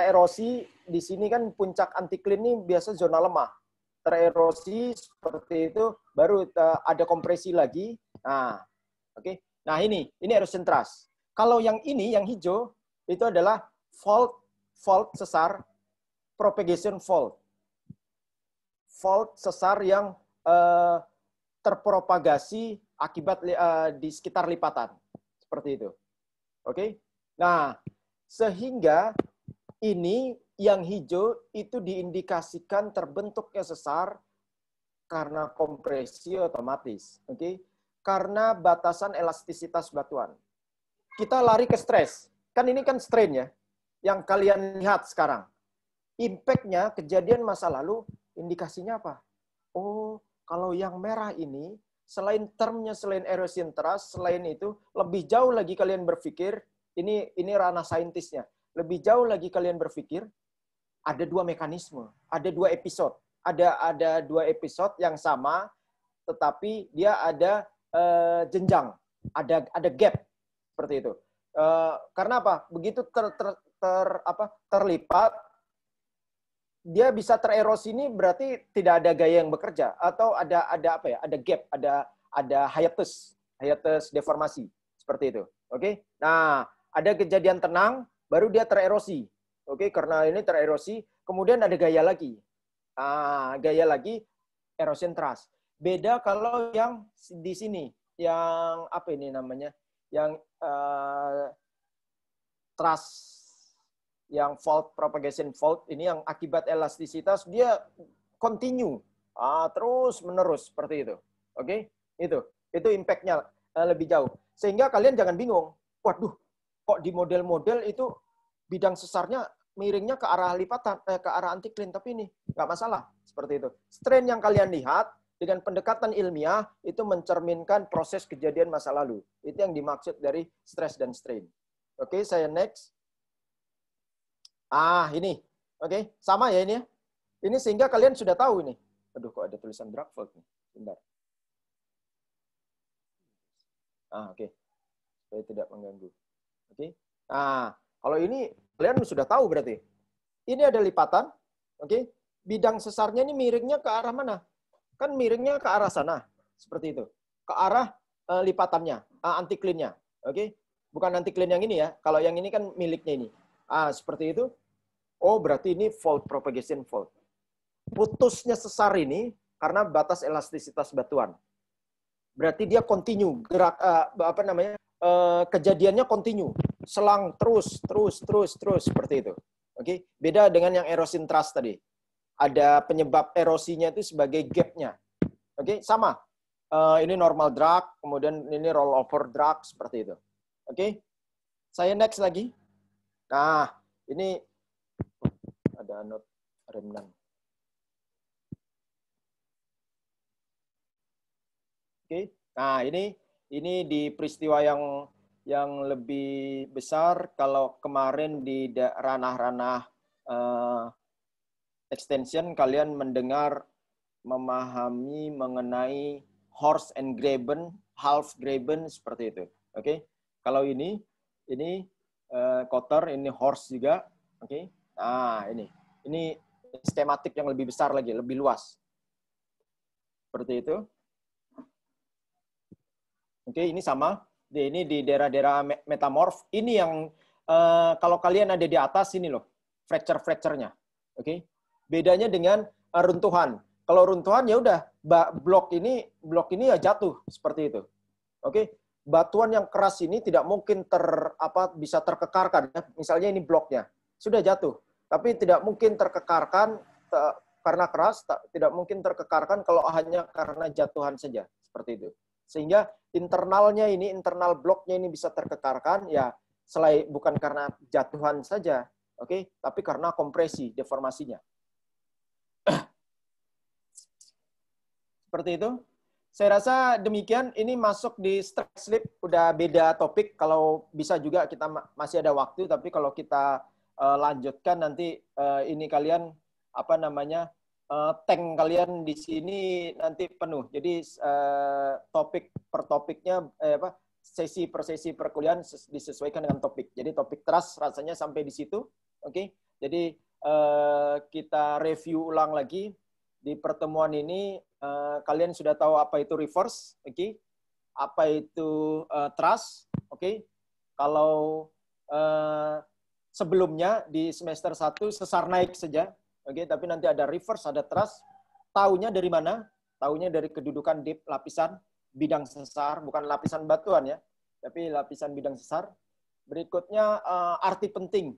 erosi, di sini kan puncak antiklin ini biasa zona lemah. Tererosi seperti itu, baru ada kompresi lagi. Nah, oke. Nah, ini erosion thrust. Kalau yang ini, yang hijau, itu adalah fault sesar, propagation fault. Fault sesar yang terpropagasi akibat di sekitar lipatan. Seperti itu. Oke. Nah, sehingga ini yang hijau itu diindikasikan terbentuknya sesar karena kompresi otomatis. Oke. Karena batasan elastisitas batuan. Kita lari ke stres. Kan ini kan strain ya. Yang kalian lihat sekarang. Impact-nya kejadian masa lalu, indikasinya apa? Oh, kalau yang merah ini, selain termnya, selain erosion thrust, selain itu, lebih jauh lagi kalian berpikir, ini ranah saintisnya, lebih jauh lagi kalian berpikir, ada 2 mekanisme, ada 2 episode. Ada 2 episode yang sama, tetapi dia ada jenjang, ada gap, seperti itu. Karena apa? Begitu terlipat, dia bisa tererosi, ini berarti tidak ada gaya yang bekerja, atau ada apa ya? Ada gap, ada hiatus deformasi, seperti itu. Oke. Nah, ada kejadian tenang, baru dia tererosi. Oke, karena ini tererosi, kemudian ada gaya lagi. Gaya lagi, erosion thrust. Beda kalau yang di sini, yang apa ini namanya? Yang thrust, yang fault propagation fault ini yang akibat elastisitas dia continue, terus menerus seperti itu. Oke, itu impact-nya lebih jauh. Sehingga kalian jangan bingung. Waduh, kok di model-model itu bidang sesarnya miringnya ke arah lipatan, ke arah antiklin, tapi ini nggak masalah seperti itu. Strain yang kalian lihat dengan pendekatan ilmiah itu mencerminkan proses kejadian masa lalu. Itu yang dimaksud dari stress dan strain. Oke, saya next. Ini. Oke, sama ya ini ya. Ini sehingga kalian sudah tahu ini. Aduh, kok ada tulisan Dragvolt nih. Bentar. Oke. Supaya tidak mengganggu. Oke. Kalau ini kalian sudah tahu berarti. Ini ada lipatan. Oke. Bidang sesarnya ini miringnya ke arah mana? Kan miringnya ke arah sana. Seperti itu. Ke arah lipatannya, antiklinnya. Oke. Bukan antiklin yang ini ya. Kalau yang ini kan miliknya ini. Seperti itu. Oh, berarti ini fault propagation fault. Putusnya sesar ini karena batas elastisitas batuan. Berarti dia continue gerak kejadiannya continue, selang terus seperti itu. Oke, beda dengan yang erosion thrust tadi. Ada penyebab erosinya itu sebagai gap-nya. Oke, sama. Ini normal drag, kemudian ini rollover drag seperti itu. Oke. Saya next lagi. Nah, ini ada note remnant. Oke. Nah, ini di peristiwa yang yang lebih besar. Kalau kemarin di ranah-ranah extension kalian mendengar, memahami mengenai horse and graben, half graben seperti itu. Oke. Kalau ini quarter, ini horse juga. Oke. Nah, ini skematik yang lebih besar lagi, lebih luas. Seperti itu. Oke, ini sama. Ini di daerah-daerah metamorf. Ini yang kalau kalian ada di atas ini loh, fracture-fracture-nya. Oke. Bedanya dengan runtuhan. Kalau runtuhan ya udah blok ini ya jatuh seperti itu. Oke. Batuan yang keras ini tidak mungkin bisa terkekarkan. Misalnya ini bloknya sudah jatuh, tapi tidak mungkin terkekarkan karena keras, tidak mungkin terkekarkan kalau hanya karena jatuhan saja seperti itu. Sehingga internalnya ini, internal bloknya ini bisa terkekarkan ya selain bukan karena jatuhan saja, oke, tapi karena kompresi, deformasinya. Seperti itu. Saya rasa demikian. Ini masuk di stress slip, udah beda topik. Kalau bisa juga kita masih ada waktu, tapi kalau kita lanjutkan nanti ini kalian tank kalian di sini nanti penuh. Jadi topik per topiknya sesi per sesi perkuliahan disesuaikan dengan topik. Jadi topik trust rasanya sampai di situ. Oke. Jadi kita review ulang lagi di pertemuan ini. Kalian sudah tahu apa itu reverse, oke? Apa itu trust, oke? Kalau sebelumnya di semester 1 sesar naik saja, oke? Tapi nanti ada reverse, ada trust. Taunya dari mana? Taunya dari kedudukan deep, lapisan bidang sesar, bukan lapisan batuan ya, tapi lapisan bidang sesar. Berikutnya arti penting.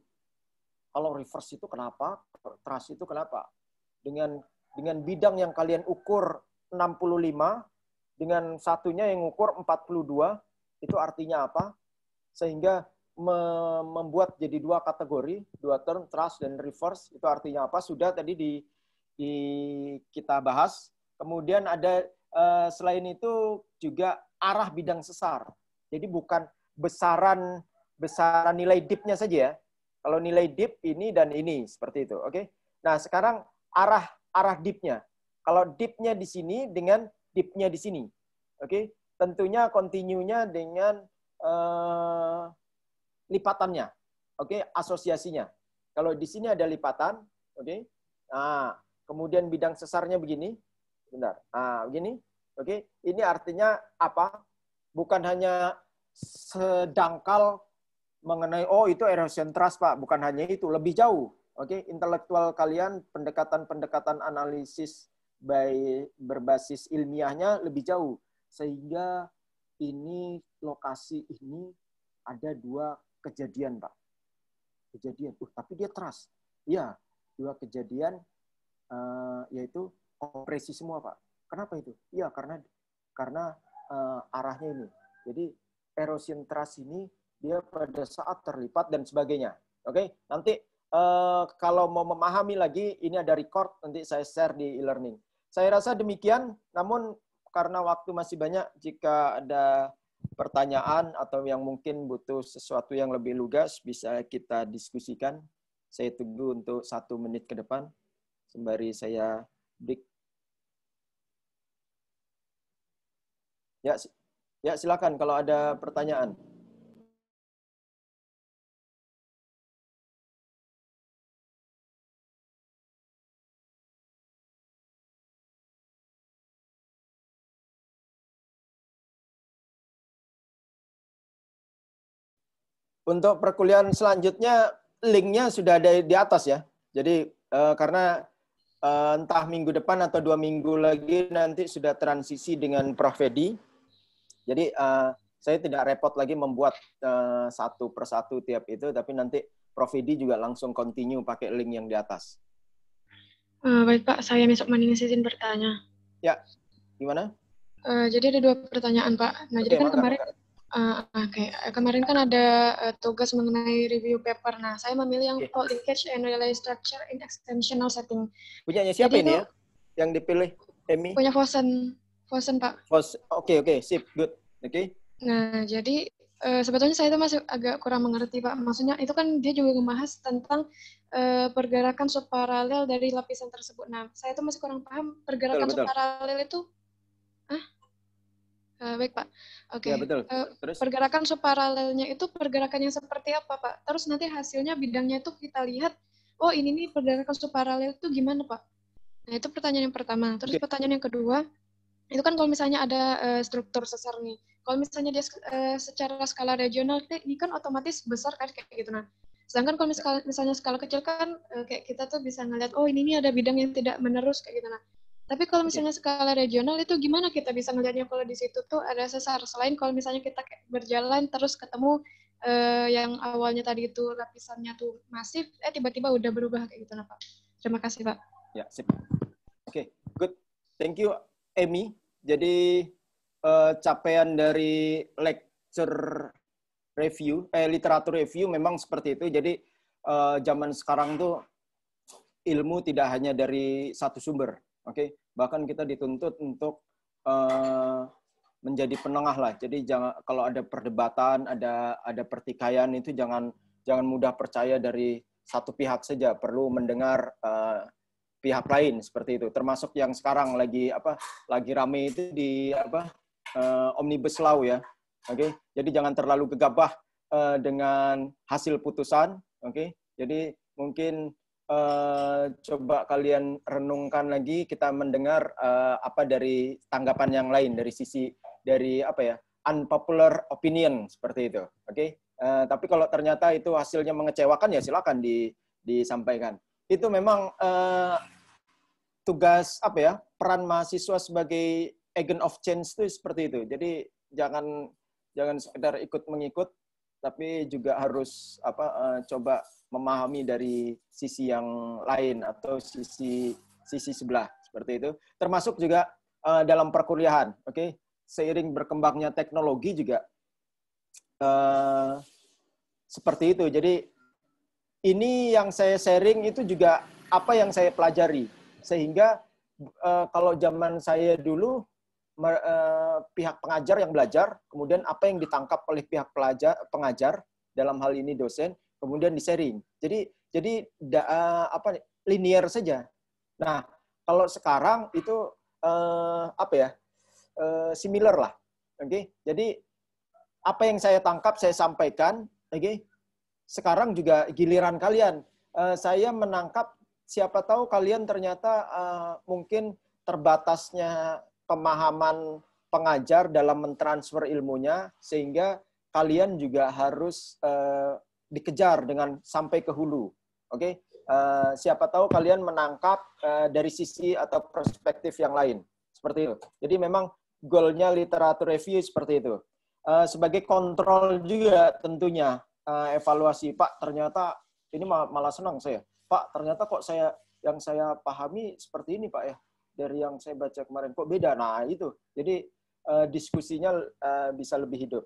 Kalau reverse itu kenapa? Trust itu kenapa? Dengan bidang yang kalian ukur 65, dengan satunya yang ukur 42, itu artinya apa? Sehingga membuat jadi dua kategori, dua term, trust dan reverse, itu artinya apa? Sudah tadi kita bahas. Kemudian ada selain itu juga arah bidang sesar. Jadi bukan besaran nilai dip-nya saja ya. Kalau nilai dip ini dan ini, seperti itu. Oke. Nah, sekarang arah dip-nya. Kalau dip-nya di sini dengan dip-nya di sini. Oke. Tentunya continue-nya dengan lipatannya. Oke, asosiasinya. Kalau di sini ada lipatan, oke. Nah, kemudian bidang sesarnya begini. Bentar. Nah, begini. Oke. Ini artinya apa? Bukan hanya sedangkal mengenai itu erosion trust, Pak. Bukan hanya itu, lebih jauh. Oke, intelektual kalian, pendekatan analisis berbasis ilmiahnya lebih jauh. Sehingga ini lokasi ini ada dua kejadian, Pak. Kejadian. Tapi dia trust. Iya, dua kejadian yaitu kompresi semua, Pak. Kenapa itu? Iya, karena arahnya ini. Jadi erosion trust ini dia pada saat terlipat dan sebagainya. Oke, nanti kalau mau memahami lagi, ini ada record, nanti saya share di e-learning. Saya rasa demikian, namun karena waktu masih banyak, jika ada pertanyaan atau yang mungkin butuh sesuatu yang lebih lugas, bisa kita diskusikan. Saya tunggu untuk 1 menit ke depan, sembari saya break. Ya, silakan kalau ada pertanyaan. Untuk perkuliahan selanjutnya, linknya sudah ada di atas ya. Jadi karena entah minggu depan atau 2 minggu lagi nanti sudah transisi dengan Prof. Fedi. Jadi saya tidak repot lagi membuat satu persatu tiap itu, tapi nanti Prof. Fedi juga langsung continue pakai link yang di atas. Baik Pak, saya besok mending izin bertanya. Ya, gimana? Jadi ada 2 pertanyaan Pak. Nah, jadi kan kemarin kan ada tugas mengenai review paper. Nah, saya memilih yang fault linkage and relay structure in extensional setting. Punyanya siapa jadi ini ya? Yang dipilih, Emi? Punya Fosen Pak. Oke, sip, good. Oke. Nah, jadi sebetulnya saya itu masih agak kurang mengerti, Pak. Maksudnya itu kan dia juga membahas tentang pergerakan subparalel dari lapisan tersebut. Nah, saya itu masih kurang paham pergerakan Betul. subparalel itu. Baik, Pak. Oke. Ya, betul. Terus? Pergerakan subparalelnya itu pergerakannya seperti apa, Pak? Terus nanti hasilnya bidangnya itu kita lihat, oh ini nih pergerakan subparalel itu gimana, Pak? Nah, itu pertanyaan yang pertama. Terus pertanyaan yang kedua, itu kan kalau misalnya ada struktur sesar nih. Kalau misalnya dia secara skala regional, ini kan otomatis besar kan kayak gitu. Nah, sedangkan kalau misalnya skala kecil kan kayak kita tuh bisa ngeliat, oh ini nih ada bidang yang tidak menerus kayak gitu. Nah, tapi kalau misalnya skala regional itu gimana kita bisa ngelihatnya kalau di situ tuh ada sesar? Selain kalau misalnya kita berjalan terus ketemu yang awalnya tadi itu lapisannya tuh masif, tiba-tiba udah berubah kayak gitu, nah Pak. Terima kasih, Pak. Ya, sip. Oke, good. Thank you, Amy. Jadi capaian dari lecture review, literatur review memang seperti itu. Jadi zaman sekarang tuh ilmu tidak hanya dari satu sumber. Oke, bahkan kita dituntut untuk menjadi penengah lah. Jadi jangan, kalau ada perdebatan, ada pertikaian itu jangan mudah percaya dari satu pihak saja. Perlu mendengar pihak lain seperti itu. Termasuk yang sekarang lagi rame itu di Omnibus Law ya. Oke, jadi jangan terlalu gegabah dengan hasil putusan. Oke, jadi mungkin coba kalian renungkan lagi, kita mendengar apa dari tanggapan yang lain dari sisi dari unpopular opinion seperti itu. Oke. Tapi kalau ternyata itu hasilnya mengecewakan ya silakan disampaikan. Itu memang tugas peran mahasiswa sebagai agent of change itu seperti itu. Jadi jangan sekedar ikut mengikut, tapi juga harus coba memahami dari sisi yang lain atau sisi sebelah seperti itu. Termasuk juga dalam perkuliahan, oke? Seiring berkembangnya teknologi juga seperti itu. Jadi ini yang saya sharing itu juga apa yang saya pelajari, sehingga kalau zaman saya dulu pihak pengajar yang belajar, kemudian apa yang ditangkap oleh pihak pengajar dalam hal ini dosen, kemudian di-sharing. Jadi linear saja. Nah, kalau sekarang itu similar lah. Oke. Jadi apa yang saya tangkap saya sampaikan, oke. Sekarang juga giliran kalian. Saya menangkap, siapa tahu kalian ternyata mungkin terbatasnya pemahaman pengajar dalam mentransfer ilmunya, sehingga kalian juga harus dikejar dengan sampai ke hulu. Oke, siapa tahu kalian menangkap dari sisi atau perspektif yang lain. Seperti itu. Jadi memang goalnya literatur review seperti itu. Sebagai kontrol juga tentunya evaluasi. Pak, ternyata ini malah senang saya. Pak, ternyata kok yang saya pahami seperti ini, Pak ya. Dari yang saya baca kemarin kok beda. Nah, itu. Jadi diskusinya bisa lebih hidup.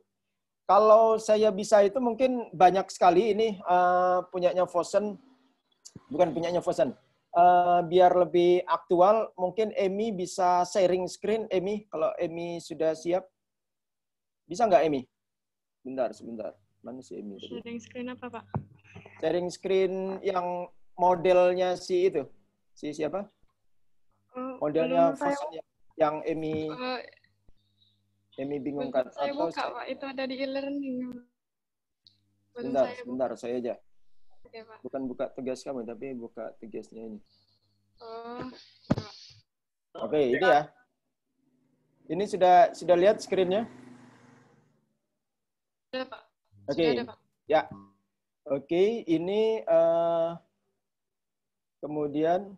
Kalau saya bisa itu mungkin banyak sekali ini punyanya Fosun, bukan punyanya Fosun. Biar lebih aktual, mungkin Amy bisa sharing screen. Amy, kalau Amy sudah siap, bisa nggak Amy? Sebentar. Mana sih Amy? Sharing screen apa, Pak? Sharing screen yang modelnya si itu, si siapa? Modelnya Fosun yang Amy. Amy bingung kan? Saya buka, Pak. Itu ada di e-learning. Sebentar, saya aja. Oke, Pak. Bukan buka tugas kamu, tapi buka tugasnya ini. Oke, ini ya. Ini sudah lihat screen-nya? Sudah, Pak. Oke. Ya. Oke, ini kemudian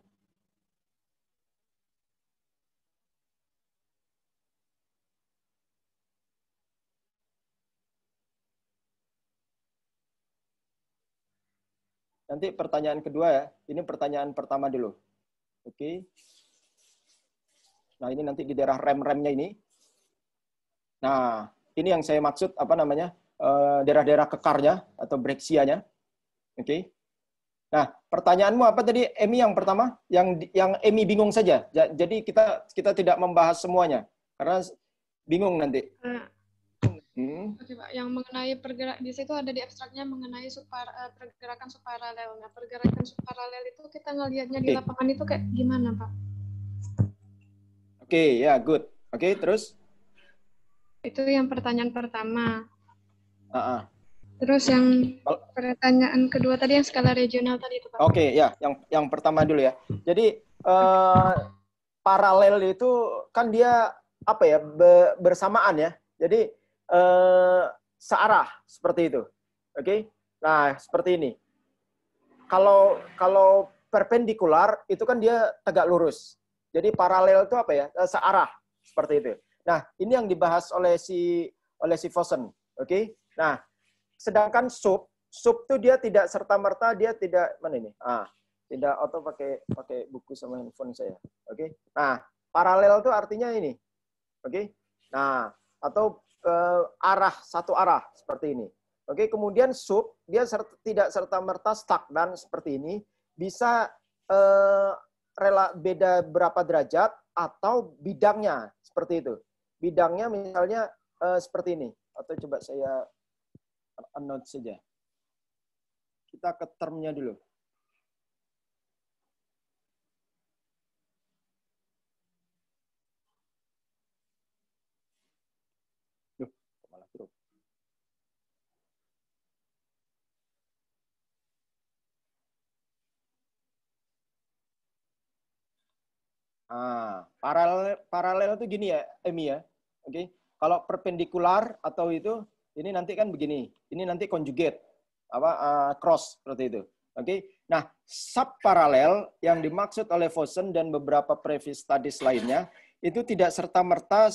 nanti pertanyaan kedua ya. Ini pertanyaan pertama dulu. Oke. Nah, ini nanti di daerah rem-remnya ini. Nah, ini yang saya maksud daerah-daerah kekarnya atau breksianya. Oke. Nah, pertanyaanmu apa tadi, Amy, yang pertama? Yang Amy bingung saja. Jadi kita tidak membahas semuanya karena bingung nanti. Oke, Pak. Yang mengenai di situ ada di abstraknya mengenai pergerakan subparalel. Nah, pergerakan subparalel itu kita ngelihatnya di lapangan itu kayak gimana, Pak? Oke, ya, good. Oke, terus? Itu yang pertanyaan pertama. Uh-uh. Terus yang pertanyaan kedua tadi yang skala regional tadi itu, Pak. Oke, ya, yang pertama dulu ya. Jadi paralel itu kan dia apa ya, bersamaan ya. Jadi searah seperti itu. Oke. Nah, seperti ini. Kalau perpendikular itu kan dia tegak lurus. Jadi paralel itu apa ya? Searah seperti itu. Nah, ini yang dibahas oleh si Vossen. Oke. Nah, sedangkan sub itu dia tidak serta-merta dia tidak mana ini? Tidak auto pakai buku sama handphone saya. Oke. Nah, paralel itu artinya ini. Oke. Nah, atau satu arah seperti ini. Oke, kemudian sub dia tidak serta-merta stagnan seperti ini, bisa beda berapa derajat atau bidangnya seperti itu. Bidangnya misalnya seperti ini. Atau coba saya note saja. Kita ke termnya dulu. Malah drop. Paralel itu gini ya, Emi ya. Oke. Kalau perpendikular atau itu ini nanti kan begini. Ini nanti conjugate cross seperti itu. Oke. Nah, subparalel yang dimaksud oleh Vossen dan beberapa previous studies lainnya itu tidak serta-merta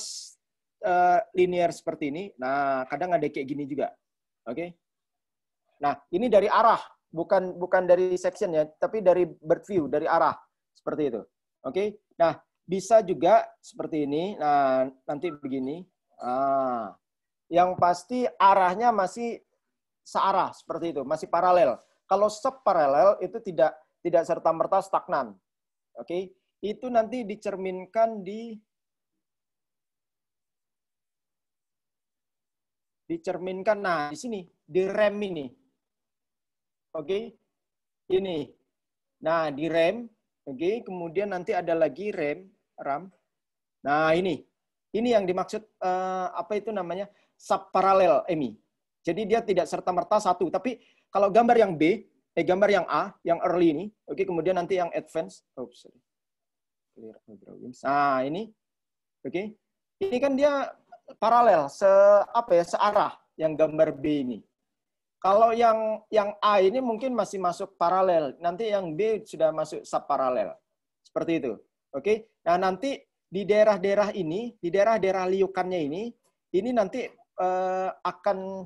linear seperti ini. Nah, kadang ada kayak gini juga. Oke. Nah, ini dari arah, bukan dari section ya, tapi dari bird view, dari arah seperti itu. Oke. Nah, bisa juga seperti ini. Nah, nanti begini. Yang pasti arahnya masih searah seperti itu, masih paralel. Kalau subparalel itu tidak serta-merta stagnan. Oke. Itu nanti dicerminkan nah di sini, di rem ini. Oke. Ini. Nah, di rem. Oke, kemudian nanti ada lagi RAM. Nah, ini yang dimaksud apa itu namanya? Subparalel, Emi. Jadi dia tidak serta-merta satu, tapi kalau gambar yang B, gambar yang A, yang early ini, oke, kemudian nanti yang advance. Nah, ini. Oke. Ini kan dia paralel, searah yang gambar B ini. Kalau yang A ini mungkin masih masuk paralel, nanti yang B sudah masuk subparalel. Seperti itu. Oke. Nah, nanti di daerah-daerah ini, di daerah-daerah liukannya ini nanti akan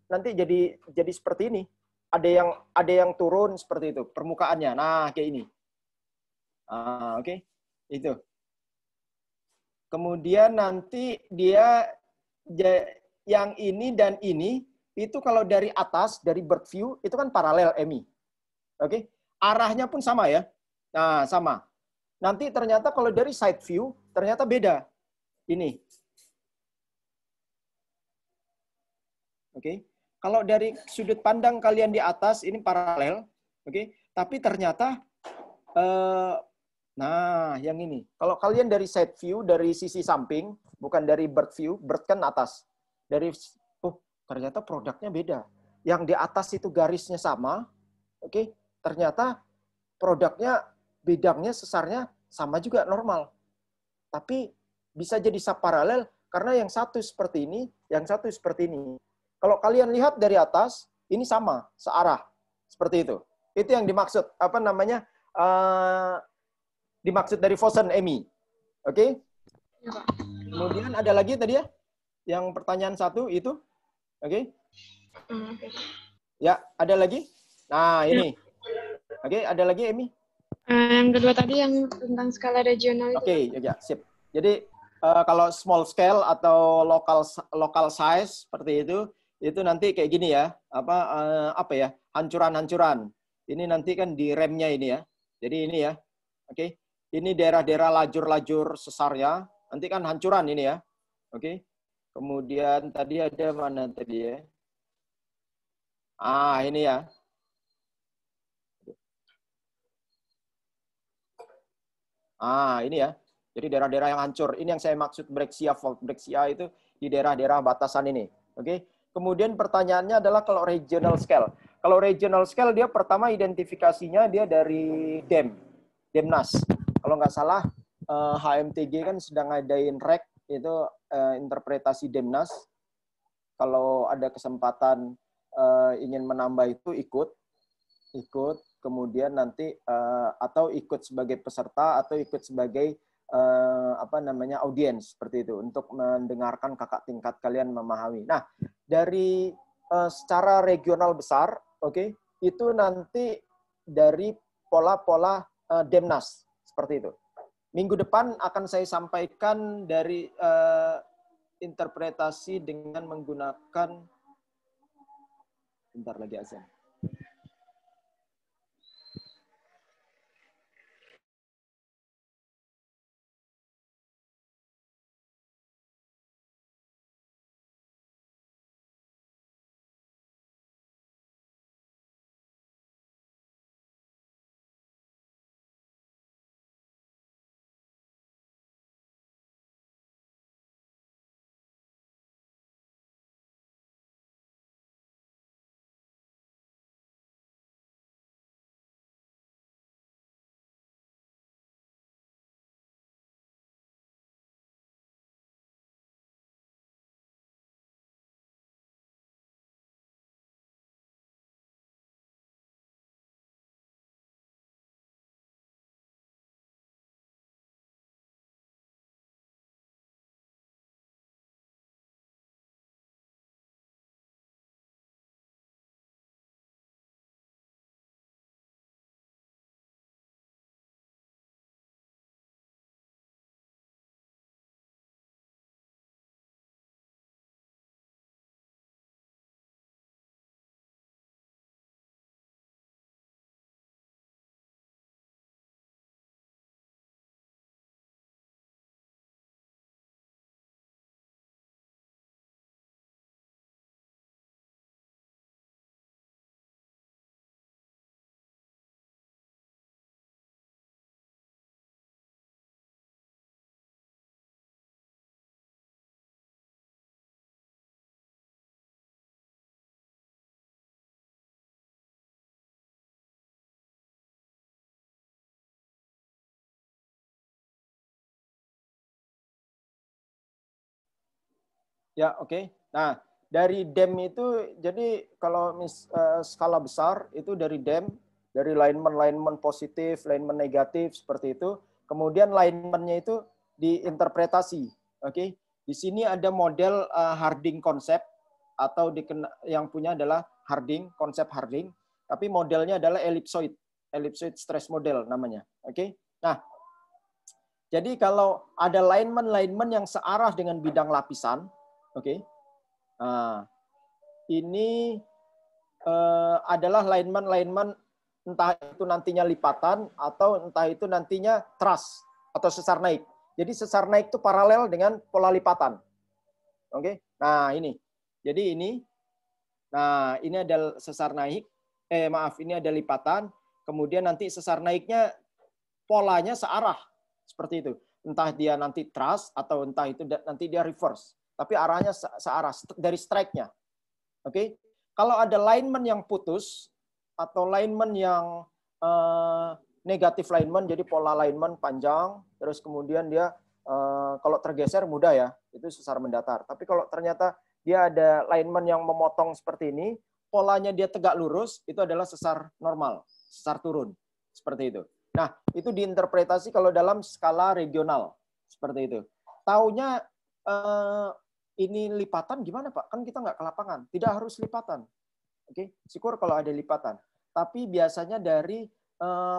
nanti jadi seperti ini. Ada yang turun seperti itu permukaannya. Nah, kayak ini. Oke. Itu. Kemudian nanti dia yang ini dan ini itu kalau dari atas, dari bird view, itu kan paralel, Emi. Oke? Arahnya pun sama ya. Nah, sama. Nanti ternyata kalau dari side view, ternyata beda. Ini. Oke? Kalau dari sudut pandang kalian di atas, ini paralel. Oke? Tapi ternyata, nah, yang ini. Kalau kalian dari side view, dari sisi samping, bukan dari bird view, bird kan atas. Dari ternyata produknya beda. Yang di atas itu garisnya sama, oke? Ternyata produknya bidangnya sesarnya sama juga normal. Tapi bisa jadi subparalel karena yang satu seperti ini, yang satu seperti ini. Kalau kalian lihat dari atas, ini sama, searah. Seperti itu. Itu yang dimaksud, apa namanya? Dimaksud dari Vossen, Emi. Oke? Kemudian ada lagi tadi ya? Yang pertanyaan satu itu. Oke? Ya, ada lagi? Nah, ini. Oke, ada lagi, Emi? Yang kedua tadi yang tentang skala regional itu. Oke, ya, sip. Jadi, kalau small scale atau local size seperti itu nanti kayak gini ya. Apa ya? Hancuran-hancuran. Ini nanti kan di remnya ini ya. Jadi ini ya. Oke. Ini daerah-daerah lajur-lajur sesarnya. Nanti kan hancuran ini ya. Oke. Kemudian tadi ada mana tadi ya? Ini ya. Ini ya. Jadi daerah-daerah yang hancur. Ini yang saya maksud Brexia fault. Brexia itu di daerah-daerah batasan ini. Oke. Kemudian pertanyaannya adalah kalau regional scale. Kalau regional scale dia pertama identifikasinya dia dari Demnas. Kalau nggak salah HMTG kan sedang ngadain REC itu interpretasi Demnas. Kalau ada kesempatan ingin menambah itu ikut, kemudian nanti atau ikut sebagai peserta atau ikut sebagai audiens seperti itu untuk mendengarkan kakak tingkat kalian memahami. Nah, dari secara regional besar, oke, itu nanti dari pola-pola Demnas seperti itu. Minggu depan akan saya sampaikan dari interpretasi dengan menggunakan bentar lagi azan. Ya, oke. Nah, dari DEM itu, jadi kalau skala besar, itu dari DEM, dari lineman positif, lineman negatif, seperti itu. Kemudian lineman-nya itu diinterpretasi. Oke. Di sini ada model Harding konsep, atau yang punya adalah Harding, konsep Harding. Tapi modelnya adalah ellipsoid stress model namanya. Oke. Nah, jadi kalau ada lineman yang searah dengan bidang lapisan, oke. Nah, ini adalah lineman entah itu nantinya lipatan atau entah itu nantinya truss atau sesar naik. Jadi sesar naik itu paralel dengan pola lipatan. Oke. Nah, ini. Jadi ini. Nah, ini ada sesar naik. Ini ada lipatan. Kemudian nanti sesar naiknya polanya searah. Seperti itu. Entah dia nanti truss atau entah itu nanti dia reverse. Tapi arahnya searah dari strike-nya. Oke. Kalau ada lineman yang putus atau lineman yang negatif lineman, jadi pola lineman panjang, terus kemudian dia kalau tergeser mudah ya, itu sesar mendatar. Tapi kalau ternyata dia ada lineman yang memotong seperti ini, polanya dia tegak lurus, itu adalah sesar normal, sesar turun. Seperti itu. Nah, itu diinterpretasi kalau dalam skala regional. Seperti itu. Taunya ini lipatan gimana Pak? Kan kita nggak ke lapangan. Tidak harus lipatan. Oke, syukur kalau ada lipatan. Tapi biasanya dari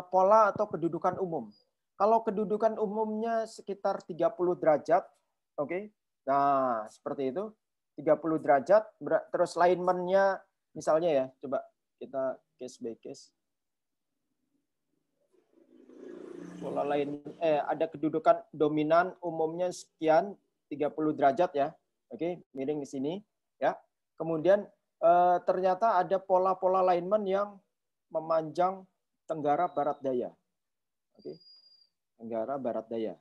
pola atau kedudukan umum. Kalau kedudukan umumnya sekitar 30 derajat, oke. Nah, seperti itu. 30 derajat, terus lineman-nya misalnya ya, coba kita case by case. Pola lain ada kedudukan dominan umumnya sekian 30 derajat ya. Oke, miring di sini ya. Kemudian ternyata ada pola-pola alignment yang memanjang tenggara barat daya. Oke. Tenggara barat daya.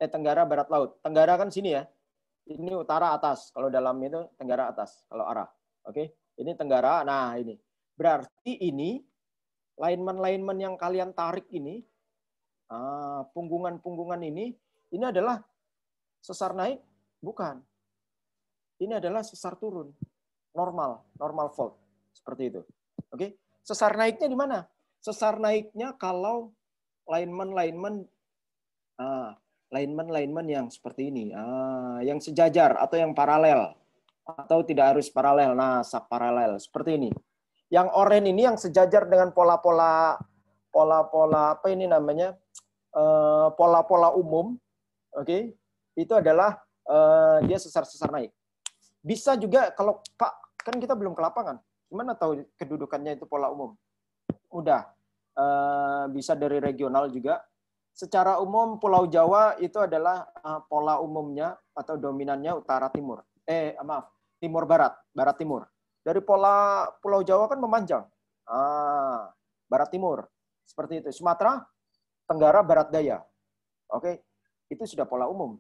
Tenggara barat laut. Tenggara kan sini ya. Ini utara atas. Kalau dalam itu tenggara atas kalau arah. Oke. Ini tenggara. Nah, ini. Berarti ini alignment-alignment yang kalian tarik ini, punggungan-punggungan ini adalah sesar naik? Bukan. Ini adalah sesar turun. Normal fault. Seperti itu. Oke. Sesar naiknya di mana? Sesar naiknya kalau alignment yang seperti ini. Yang sejajar atau yang paralel. Atau tidak harus paralel. Nah, subparalel. Seperti ini. Yang oranye ini yang sejajar dengan pola-pola apa ini namanya? Pola-pola umum. Oke. Itu adalah dia sesar-sesar naik. Bisa juga kalau Pak, kan kita belum ke lapangan. Gimana tahu kedudukannya itu pola umum? Mudah. Bisa dari regional juga. Secara umum Pulau Jawa itu adalah pola umumnya atau dominannya utara-timur. Timur-barat, barat-timur. Dari pola Pulau Jawa kan memanjang. Barat-timur. Seperti itu. Sumatera, Tenggara, Barat Daya. Oke, itu sudah pola umum.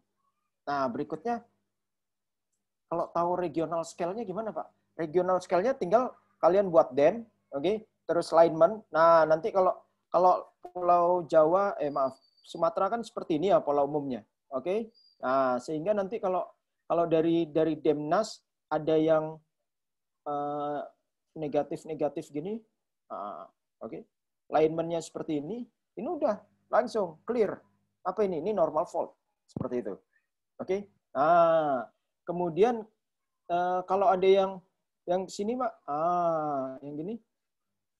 Nah, berikutnya, kalau tahu regional scale-nya gimana, Pak? Regional scale-nya tinggal kalian buat dam, oke? Terus alignment. Nah, nanti kalau Pulau Jawa, Sumatera kan seperti ini ya pola umumnya, oke? Nah, sehingga nanti kalau dari Demnas ada yang negatif gini, oke? Alignment-nya seperti ini udah langsung clear. Apa ini? Ini normal fault, seperti itu, oke? Nah, kemudian kalau ada yang sini, Pak, yang gini,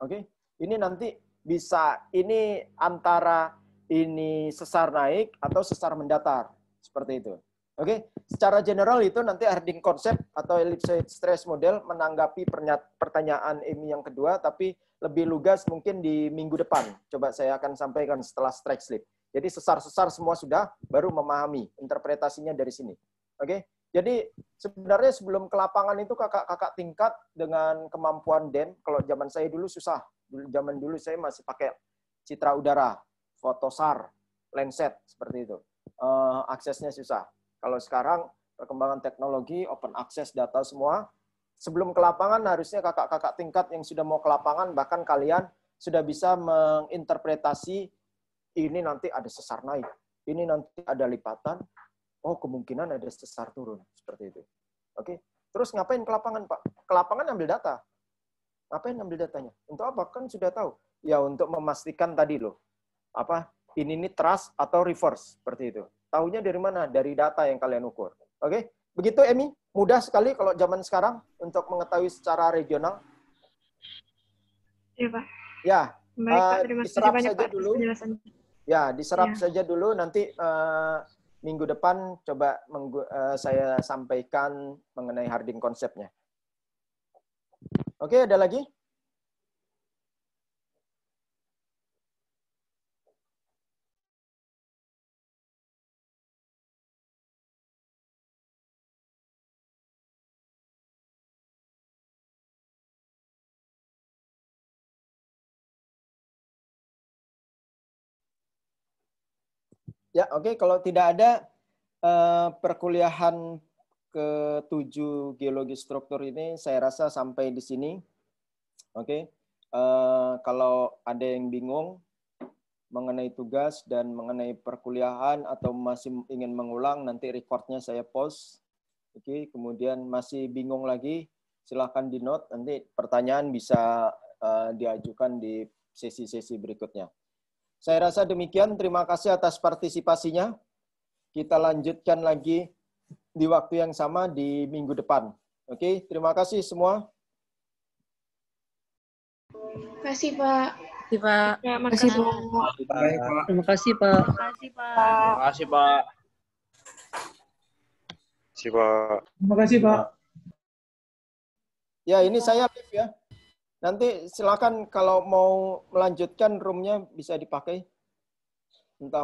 oke? Ini nanti bisa ini antara ini sesar naik atau sesar mendatar, seperti itu. Oke, secara general itu nanti Harding konsep atau ellipsoid stress model menanggapi pertanyaan ini yang kedua, tapi lebih lugas mungkin di minggu depan. Coba saya akan sampaikan setelah strike slip. Jadi sesar-sesar semua sudah, baru memahami interpretasinya dari sini. Oke, jadi sebenarnya sebelum ke lapangan itu kakak-kakak tingkat dengan kemampuan dam, kalau zaman saya dulu susah. Zaman dulu saya masih pakai citra udara, fotosar, lenset, seperti itu. Aksesnya susah. Kalau sekarang perkembangan teknologi, open access data semua, sebelum ke lapangan harusnya kakak-kakak tingkat yang sudah mau ke lapangan, bahkan kalian sudah bisa menginterpretasi ini nanti ada sesar naik, ini nanti ada lipatan, oh kemungkinan ada sesar turun, seperti itu. Oke, terus ngapain ke lapangan, Pak? Ke lapangan ambil data. Ngapain ambil datanya? Untuk apa? Kan sudah tahu. Ya untuk memastikan tadi loh, apa ini trust atau reverse, seperti itu. Tahunya dari mana? Dari data yang kalian ukur. Oke, begitu Emi? Mudah sekali kalau zaman sekarang untuk mengetahui secara regional. Iya, Pak. Ya, baik, Pak. Terima kasih banyak, Pak, dulu. Ya, diserap saja dulu. Nanti minggu depan coba saya sampaikan mengenai Harding konsepnya. Oke, ada lagi? Ya, oke. Kalau tidak ada perkuliahan ke-7 geologi struktur ini, saya rasa sampai di sini. Oke. Kalau ada yang bingung mengenai tugas dan mengenai perkuliahan atau masih ingin mengulang, nanti recordnya saya post. Oke. Kemudian masih bingung lagi, silahkan di note. Nanti pertanyaan bisa diajukan di sesi-sesi berikutnya. Saya rasa demikian. Terima kasih atas partisipasinya. Kita lanjutkan lagi di waktu yang sama di minggu depan. Oke, terima kasih semua. Terima kasih, Pak. Terima kasih, Pak. Terima kasih, Pak. Terima kasih, Pak. Terima kasih, Pak. Ya, ini saya live ya. Nanti silakan kalau mau melanjutkan roomnya bisa dipakai. entah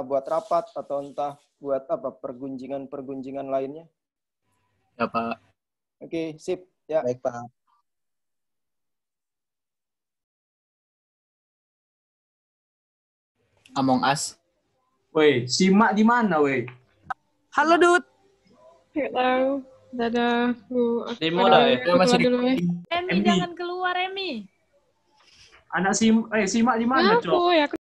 buat rapat atau entah buat apa pergunjingan lainnya. Ya, Pak. Oke, sip. Ya. Baik, Pak. Among Us. Woi, simak di mana, woi? Halo, Dut. Halo. Dadah, Bu. Aku Demo dah ya. keluar Masih dulu ya. Emi, jangan keluar, Emi. Anak simak di mana, Cok? Aku